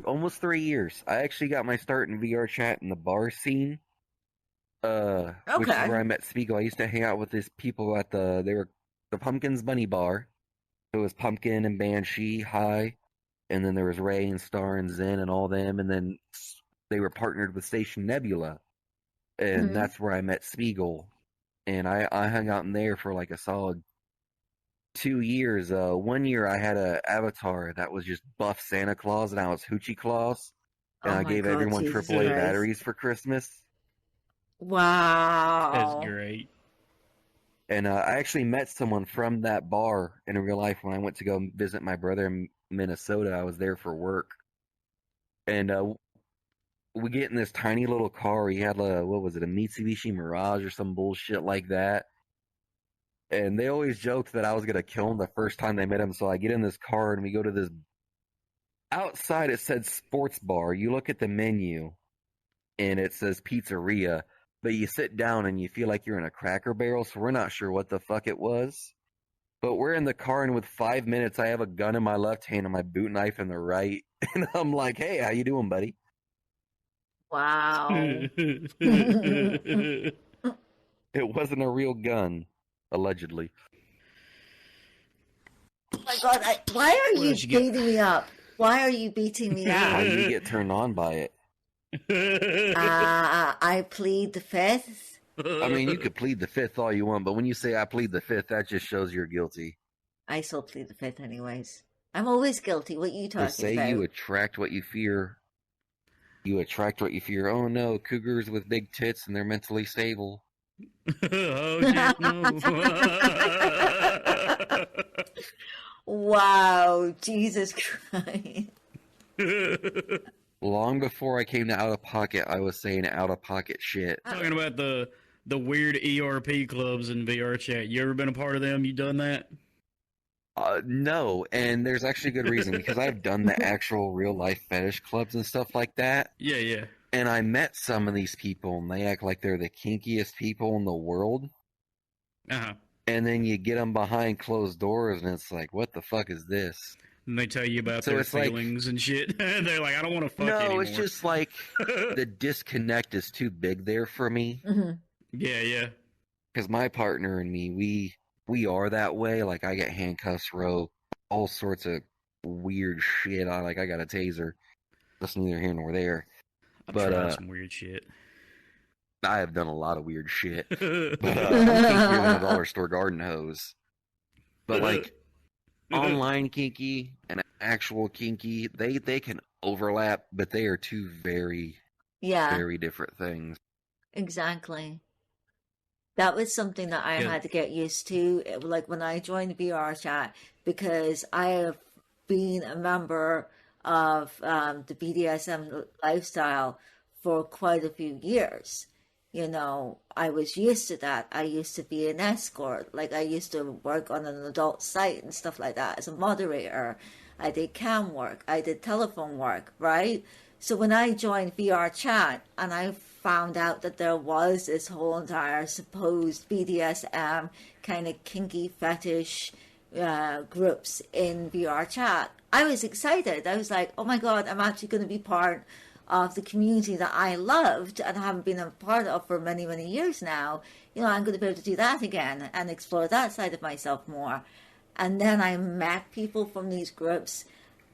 Almost 3 years. I actually got my start in VR chat in the bar scene. Which is where I met Spiegel. I used to hang out with these people at they were the Pumpkins Bunny Bar. So it was Pumpkin and Banshee, High, and then there was Ray and Star and Zen and all them, and then they were partnered with Station Nebula. And that's where I met Spiegel. And I hung out in there for like a solid 2 years. 1 year I had an avatar that was just buff Santa Claus, and I was Hoochie Claus. And I gave everyone AAA batteries for Christmas. Wow. That's great. And I actually met someone from that bar in real life when I went to go visit my brother in Minnesota. I was there for work. And we get in this tiny little car. He had a Mitsubishi Mirage or some bullshit like that. And they always joked that I was going to kill him the first time they met him. So I get in this car and we go to this. Outside it said sports bar. You look at the menu and it says pizzeria. But you sit down and you feel like you're in a Cracker Barrel, so we're not sure what the fuck it was. But we're in the car, and with 5 minutes, I have a gun in my left hand and my boot knife in the right. And I'm like, hey, how you doing, buddy? Wow. It wasn't a real gun, allegedly. Oh my god, why are you beating me up? Why are you beating me up? How do you get turned on by it? I plead the fifth. I mean, you could plead the fifth all you want, but when you say I plead the fifth, that just shows you're guilty. I still plead the fifth anyways. I'm always guilty. What are you talking about? Say you attract what you fear. You attract what you fear. Oh no, cougars with big tits and they're mentally stable. Oh shit, no. Wow, Jesus Christ. Long before I came to Out of Pocket, I was saying out of pocket shit. Talking about the weird ERP clubs in VR chat. You ever been a part of them? You done that? No, and there's actually a good reason, because I've done the actual real life fetish clubs and stuff like that. Yeah, yeah. And I met some of these people, and they act like they're the kinkiest people in the world. Uh-huh. And then you get them behind closed doors, and it's like, what the fuck is this? And they tell you about their feelings and shit. They're like, I don't want to fuck anymore. No, it's just like the disconnect is too big there for me. Mm-hmm. Yeah, yeah. Because my partner and me, we are that way. Like, I get handcuffs, rope, all sorts of weird shit. I got a taser. That's neither here nor there. I've tried some weird shit. I have done a lot of weird shit. But I'm kinkier than a dollar store garden hose. But like, online kinky and actual kinky, they can overlap, but they are two very, very different things. Exactly. That was something that I had to get used to, like when I joined VR chat, because I have been a member of the BDSM lifestyle for quite a few years. You know, I was used to that. I used to be an escort. Like, I used to work on an adult site and stuff like that as a moderator. I did cam work. I did telephone work, right? So when I joined VR chat and I found out that there was this whole entire supposed BDSM kind of kinky fetish groups in VR chat, I was excited. I was like, oh my God, I'm actually going to be part of the community that I loved and haven't been a part of for many, many years now. You know, I'm going to be able to do that again and explore that side of myself more. And then I met people from these groups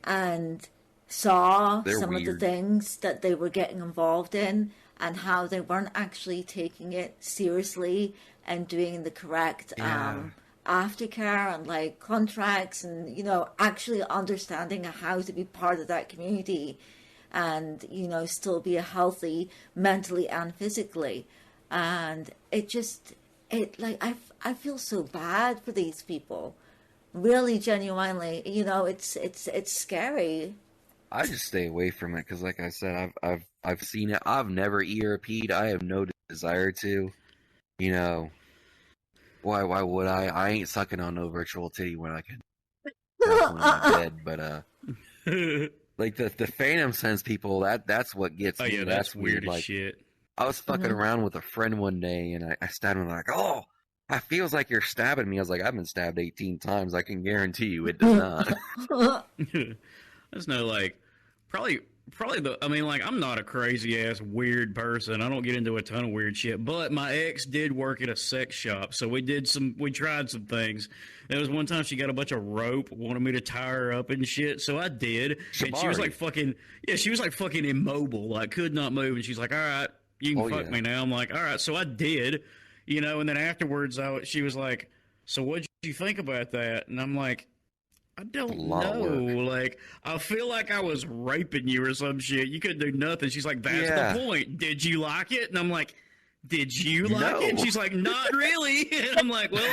and saw some of the things that they were getting involved in and how they weren't actually taking it seriously and doing the correct aftercare and like contracts and, you know, actually understanding how to be part of that community and, you know, still be a healthy mentally and physically. And I feel so bad for these people. Really, genuinely, you know, it's scary. I just stay away from it because, like I said, I've seen it. I've never ERP'd. I have no desire to. You know, why would I? I ain't sucking on no virtual titty when I can. Dead, but like the Phantom Sense people, that's what gets me. Yeah, that's weird as shit. I was fucking around with a friend one day, and I stabbed him like, oh, it feels like you're stabbing me. I was like, I've been stabbed 18 times. I can guarantee you it does not. There's no, like, probably I mean, like, I'm not a crazy ass weird person. I don't get into a ton of weird shit, but my ex did work at a sex shop, so we tried some things. There was one time she got a bunch of rope, wanted me to tie her up and shit, so I did. And she was like fucking immobile, like could not move, and she's like, all right, you can fuck me now. I'm like, all right, so I did, you know, and then afterwards she was like, so what'd you think about that? And I'm like, I don't know. Like, I feel like I was raping you or some shit. You couldn't do nothing. She's like, that's the point. Did you like it? And I'm like, did you like it? And she's like, not really. And I'm like, well,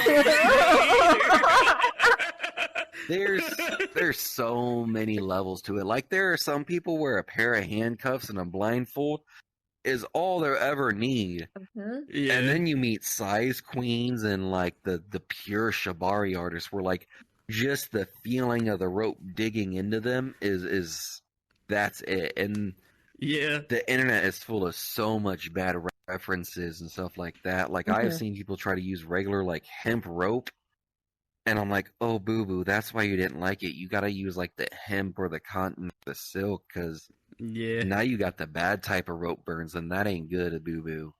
there's so many levels to it. Like, there are some people where a pair of handcuffs and a blindfold is all they ever need. Yeah. And then you meet size queens and like the pure shibari artists where like just the feeling of the rope digging into them is that's it. And the internet is full of so much bad references and stuff like that. Like I have seen people try to use regular like hemp rope, and I'm like, oh boo boo, that's why you didn't like it. You got to use like the hemp or the cotton, the silk, because now you got the bad type of rope burns, and that ain't good, boo boo.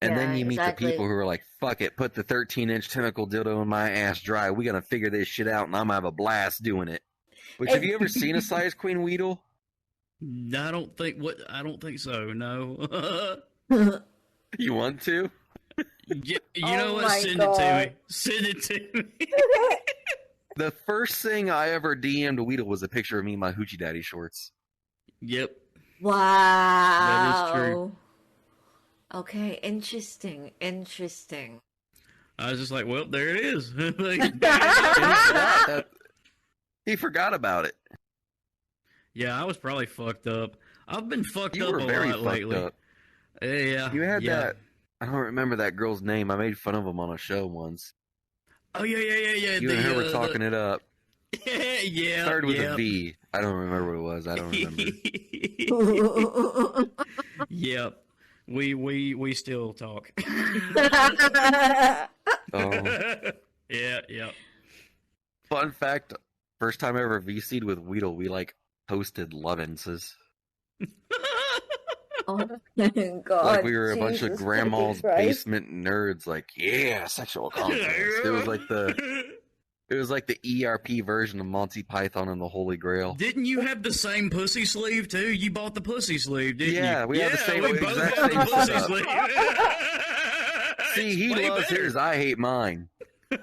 And then you meet the people who are like, fuck it, put the 13-inch tentacle dildo in my ass dry. We're going to figure this shit out, and I'm going to have a blast doing it. Which, have you ever seen a size queen Weedle? I don't think so, no. You want to? You know what? Send it to me. Send it to me. The first thing I ever DM'd a Weedle was a picture of me in my Hoochie Daddy shorts. Yep. Wow. That is true. Okay, interesting. I was just like, well, there it is. He forgot about it. Yeah, I was probably fucked up. I've been fucked You up were a very lot fucked lately. up. Yeah. You had that. I don't remember that girl's name. I made fun of him on a show once. Oh, yeah. You and her were talking it up. Yeah. Started with a V. I don't remember what it was. I don't remember. Yep. We still talk. Oh. Yeah. Fun fact, first time I ever VC'd with Weedle, we like hosted Lovenses. Oh my God! Like we were a bunch Jesus of grandma's Christ. basement nerds. Like, yeah, sexual conquest. It was like the ERP version of Monty Python and the Holy Grail. Didn't you have the same pussy sleeve too? You bought the pussy sleeve, didn't you? Yeah, we had the same exact had same the pussy setup. sleeve. See, he loves his, I hate mine.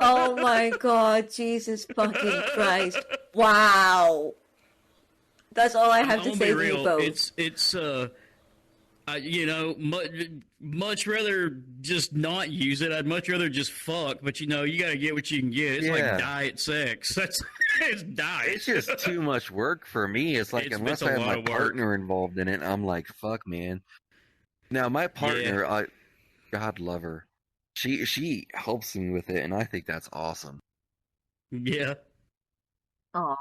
Oh my God! Jesus fucking Christ! Wow. That's all I have to say to you both. It's much rather just not use it. I'd much rather just fuck, but you gotta get what you can get. It's like diet sex. It's diet. It's just too much work for me. It's like, unless I have my partner involved in it, I'm like, fuck, man. Now, my partner, God love her. She helps me with it, and I think that's awesome. Yeah. Aww.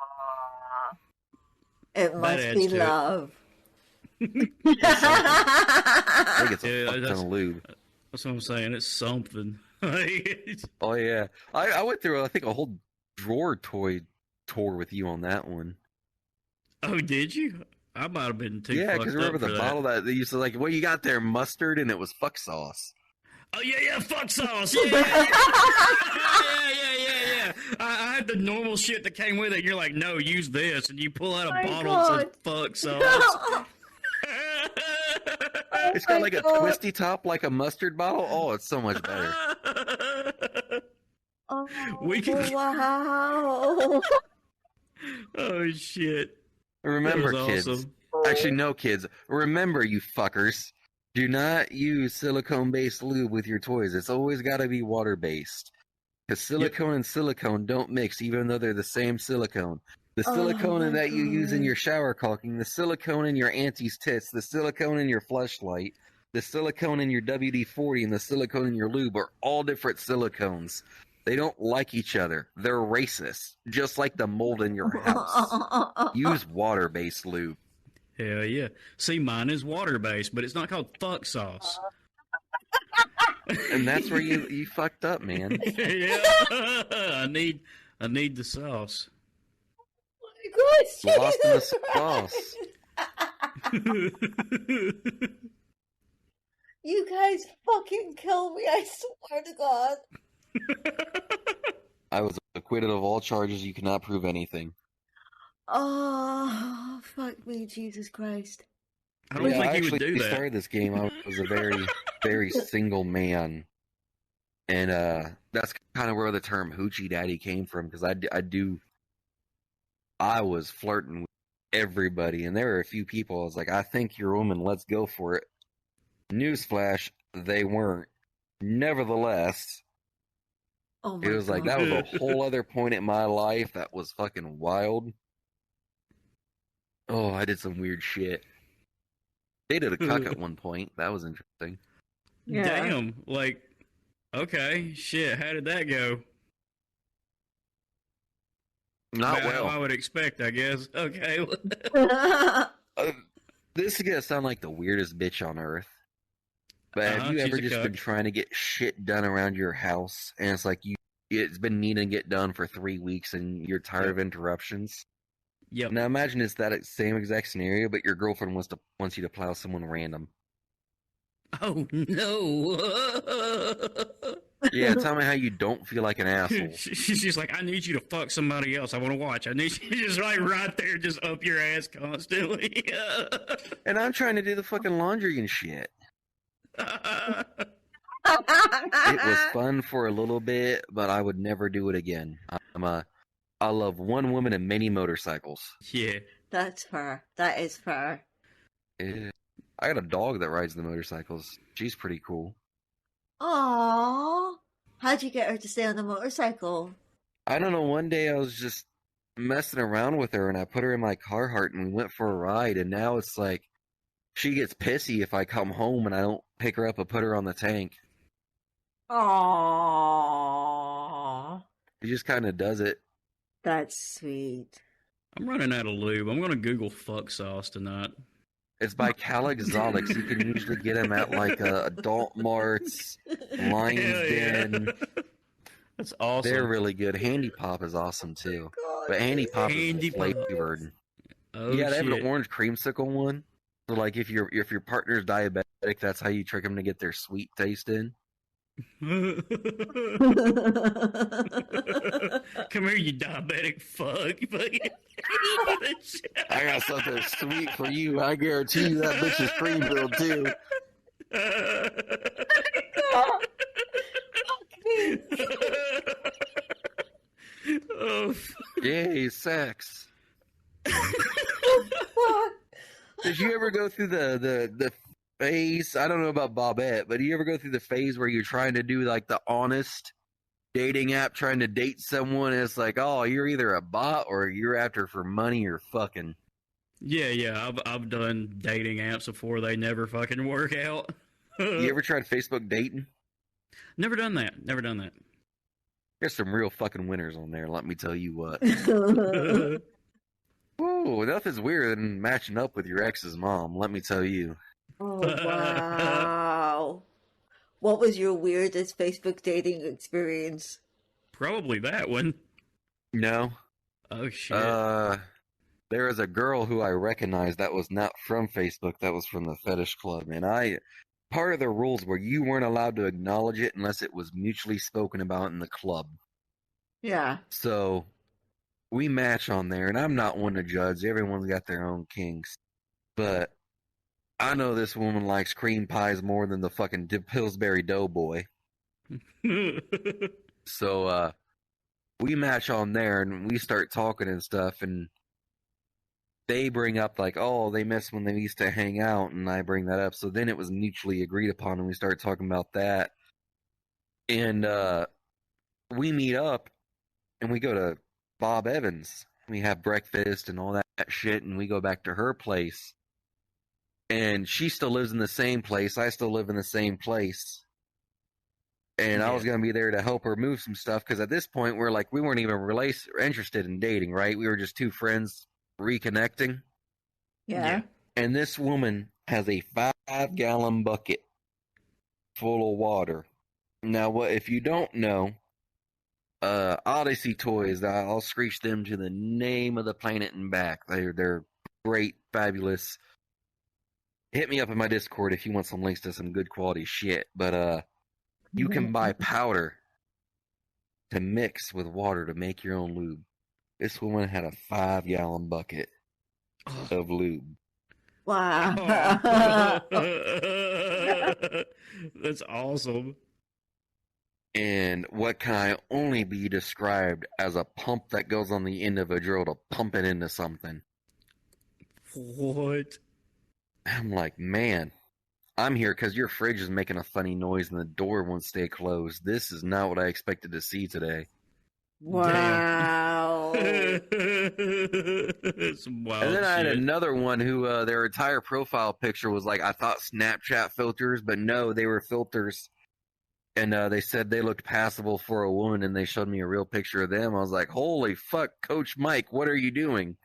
It must be love. I think it's a fuck ton of lube. That's what I'm saying. It's something. Oh, yeah. I went through, I think, a whole drawer toy tour with you on that one. Oh, did you? I might have been too fucked up. Yeah, because remember the bottle that they used to, like, what you got there? Mustard, and it was fuck sauce. Oh, yeah, fuck sauce. Yeah. I had the normal shit that came with it. You're like, no, use this. And you pull out a bottle that says fuck sauce. It's got like a twisty top like a mustard bottle. Oh, it's so much better. Oh, wow. Oh, shit. Remember, kids. Awesome. Actually, no, kids. Remember, you fuckers. Do not use silicone-based lube with your toys. It's always got to be water-based. Because silicone and silicone don't mix, even though they're the same silicone. The silicone that you use in your shower caulking, the silicone in your auntie's tits, the silicone in your fleshlight, the silicone in your WD-40, and the silicone in your lube are all different silicones. They don't like each other. They're racist, just like the mold in your house. Use water-based lube. Hell yeah. See, mine is water-based, but it's not called fuck sauce. And that's where you fucked up, man. Yeah. I need the sauce. Oh Lost in the sauce. You guys fucking kill me, I swear to God. I was acquitted of all charges. You cannot prove anything. Oh, fuck me, Jesus Christ. I don't think you would do that. When I started this game, I was a very, very single man. And that's kind of where the term Hoochie Daddy came from, because I was flirting with everybody, and there were a few people I was like, I think you're a woman, let's go for it. Newsflash, they weren't. Nevertheless, it was like, that was a whole other point in my life that was fucking wild. Oh, I did some weird shit. Dated a cuck at one point. That was interesting. Yeah. Damn. Like, okay, shit, how did that go? Not well. I would expect, I guess. Okay. This is going to sound like the weirdest bitch on earth. But have you ever just been trying to get shit done around your house, and it's like it's been needing to get done for 3 weeks, and you're tired of interruptions? Yep. Now imagine it's that same exact scenario, but your girlfriend wants you to plow someone random. Oh no! Yeah, tell me how you don't feel like an asshole. She's like, I need you to fuck somebody else. I want to watch. I need you just like right there, just up your ass constantly. And I'm trying to do the fucking laundry and shit. It was fun for a little bit, but I would never do it again. I love one woman and many motorcycles. Yeah. That's fair. That is fair. Yeah. I got a dog that rides the motorcycles. She's pretty cool. Aww. How'd you get her to stay on the motorcycle? I don't know. One day I was just messing around with her, and I put her in my Carhartt, and we went for a ride, and now it's like she gets pissy if I come home and I don't pick her up and put her on the tank. Aww. She just kind of does it. That's sweet. I'm running out of lube. I'm gonna Google fuck sauce tonight. It's by Cal Exotics. You can usually get them at like Adult Marts, Lion's Den. That's awesome. They're really good. Handy Pop is awesome too. But Handy Pop is flavored. Oh, yeah, they shit. have an orange creamsicle one. So like if your partner's diabetic, that's how you trick them to get their sweet taste in. Come here, you diabetic fuck. I got something sweet for you. I guarantee you that bitch is cream filled too. Oh, yay, sex. Did you ever go through the phase? I don't know about Bobette, but do you ever go through the phase where you're trying to do like the honest dating app, trying to date someone, and it's like, oh, you're either a bot or you're after for money or fucking. Yeah. I've done dating apps before. They never fucking work out. You ever tried Facebook dating? Never done that. There's some real fucking winners on there, let me tell you what. Ooh, nothing's weirder than matching up with your ex's mom, let me tell you. Oh, wow. What was your weirdest Facebook dating experience? Probably that one. No. Oh, shit. There is a girl who I recognized that was not from Facebook, that was from the fetish club, and part of the rules were you weren't allowed to acknowledge it unless it was mutually spoken about in the club. Yeah. So we match on there, and I'm not one to judge. Everyone's got their own kinks. But I know this woman likes cream pies more than the fucking Pillsbury Doughboy. So we match on there, and we start talking and stuff, and they bring up like, oh, they miss when they used to hang out, and I bring that up. So then it was mutually agreed upon, and we start talking about that. And we meet up, and we go to Bob Evans. We have breakfast and all that shit, and we go back to her place. And she still lives in the same place. I still live in the same place. And I was going to be there to help her move some stuff, because at this point, we weren't even interested in dating, right? We were just two friends reconnecting. Yeah. And this woman has a 5-gallon bucket full of water. Now, what if you don't know, Odyssey Toys, I'll screech them to the name of the planet and back. They're great, fabulous. Hit me up in my Discord if you want some links to some good quality shit. But you can buy powder to mix with water to make your own lube. This woman had a 5-gallon bucket of lube. Wow. That's awesome. And what can I only be described as a pump that goes on the end of a drill to pump it into something. What? I'm like, man, I'm here because your fridge is making a funny noise and the door won't stay closed. This is not what I expected to see today. Wow. Some wild And then I had shit. another one who their entire profile picture was like, I thought Snapchat filters, but no, they were filters. And they said they looked passable for a woman, and they showed me a real picture of them. I was like, holy fuck, Coach Mike, what are you doing?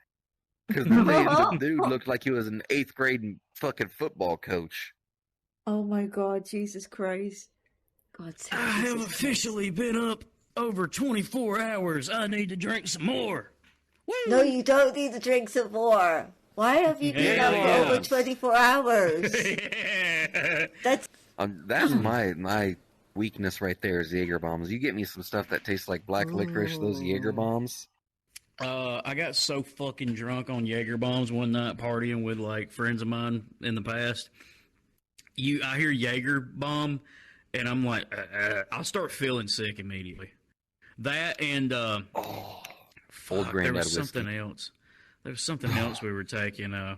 Because the dude looked like he was an 8th grade fucking football coach. Oh my God, Jesus Christ. God save I have Jesus officially been up over 24 hours. I need to drink some more. Woo! Christ. No, you don't need to drink some more. Why have you been up for over 24 hours? That's my weakness right there is Jaeger bombs. You get me some stuff that tastes like black licorice, those Jaeger bombs. I got so fucking drunk on Jaeger bombs one night partying with like friends of mine in the past. I hear Jaeger bomb, and I'm like, I'll start feeling sick immediately. That and Old fuck, there was something else. There was something else we were taking. I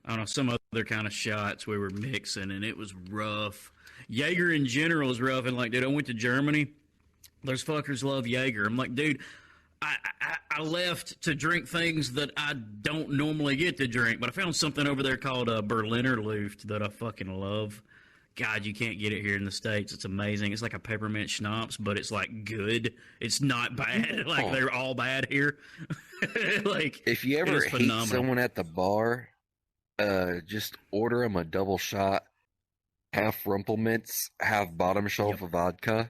don't know, some other kind of shots we were mixing, and it was rough. Jaeger in general is rough, and like, dude, I went to Germany. Those fuckers love Jaeger. I'm like, dude, I left to drink things that I don't normally get to drink, but I found something over there called Berliner Luft that I fucking love. God, you can't get it here in the States. It's amazing. It's like a peppermint schnapps, but it's like good. It's not bad. Like they're all bad here. Like if you ever hate someone at the bar, just order them a double shot, half Rumpelmints, half bottom shelf of vodka,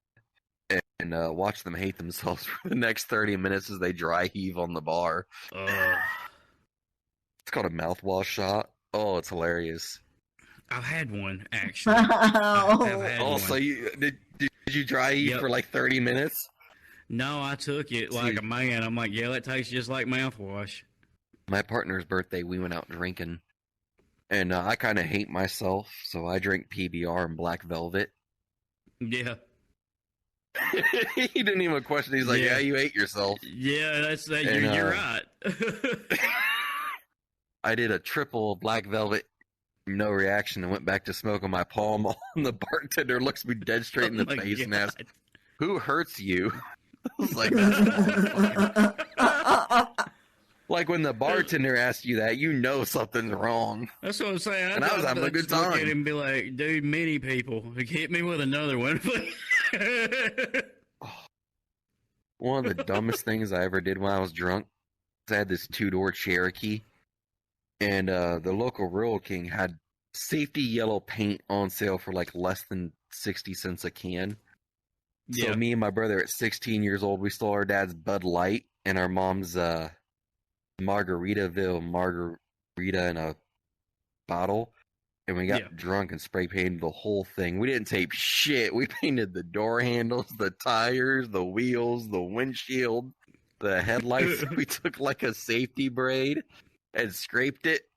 and watch them hate themselves for the next 30 minutes as they dry heave on the bar. It's called a mouthwash shot. Oh, it's hilarious. I've had one, actually. I've had one. So did you dry heave for like 30 minutes? No, I took it like a man. I'm like, yeah, that tastes just like mouthwash. My partner's birthday, we went out drinking. And I kind of hate myself, so I drink PBR and Black Velvet. Yeah. He didn't even question. He's like, yeah, you hate yourself. Yeah, that's that. You're right. I did a triple Black Velvet, no reaction, and went back to smoking my palm on the bartender. Looks me dead straight in the face and asks, "Who hurts you?" I was like, like when the bartender asks you that, you know something's wrong. That's what I'm saying. And I was having a good time. Look at him and be like, dude, many people hit me with another one. One of the dumbest things I ever did when I was drunk was I had this 2-door Cherokee, and the local Rural King had safety yellow paint on sale for like less than 60 cents a can. So me and my brother at 16 years old, we stole our dad's Bud Light and our mom's Margaritaville margarita in a bottle, and we got drunk and spray painted the whole thing. We didn't tape shit. We painted the door handles, the tires, the wheels, the windshield, the headlights. We took like a safety braid and scraped it,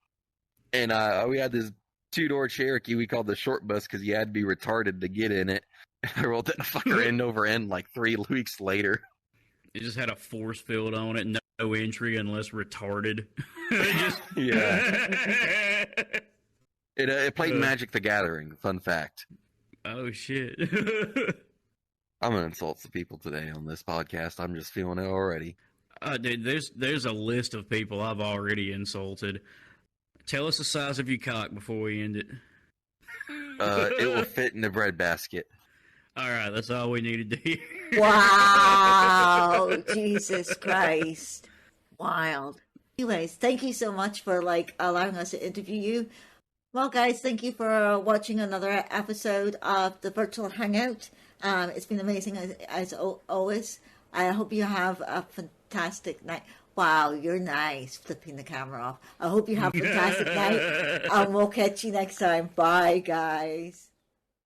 and we had this 2-door Cherokee we called the short bus because you had to be retarded to get in it. I rolled that fucker end over end like 3 weeks later. It just had a force field on it, no entry unless retarded. It played Magic the Gathering. Fun fact. Oh shit! I'm gonna insult some people today on this podcast. I'm just feeling it already. Dude, there's a list of people I've already insulted. Tell us the size of your cock before we end it. It will fit in the breadbasket. All right, that's all we needed to hear. Wow, Jesus Christ, wild. Anyways, thank you so much for allowing us to interview you. Well, guys, thank you for watching another episode of the Virtual Hangout. It's been amazing as always. I hope you have a fantastic night. Wow, you're nice, flipping the camera off. I hope you have a fantastic night, and we'll catch you next time. Bye, guys.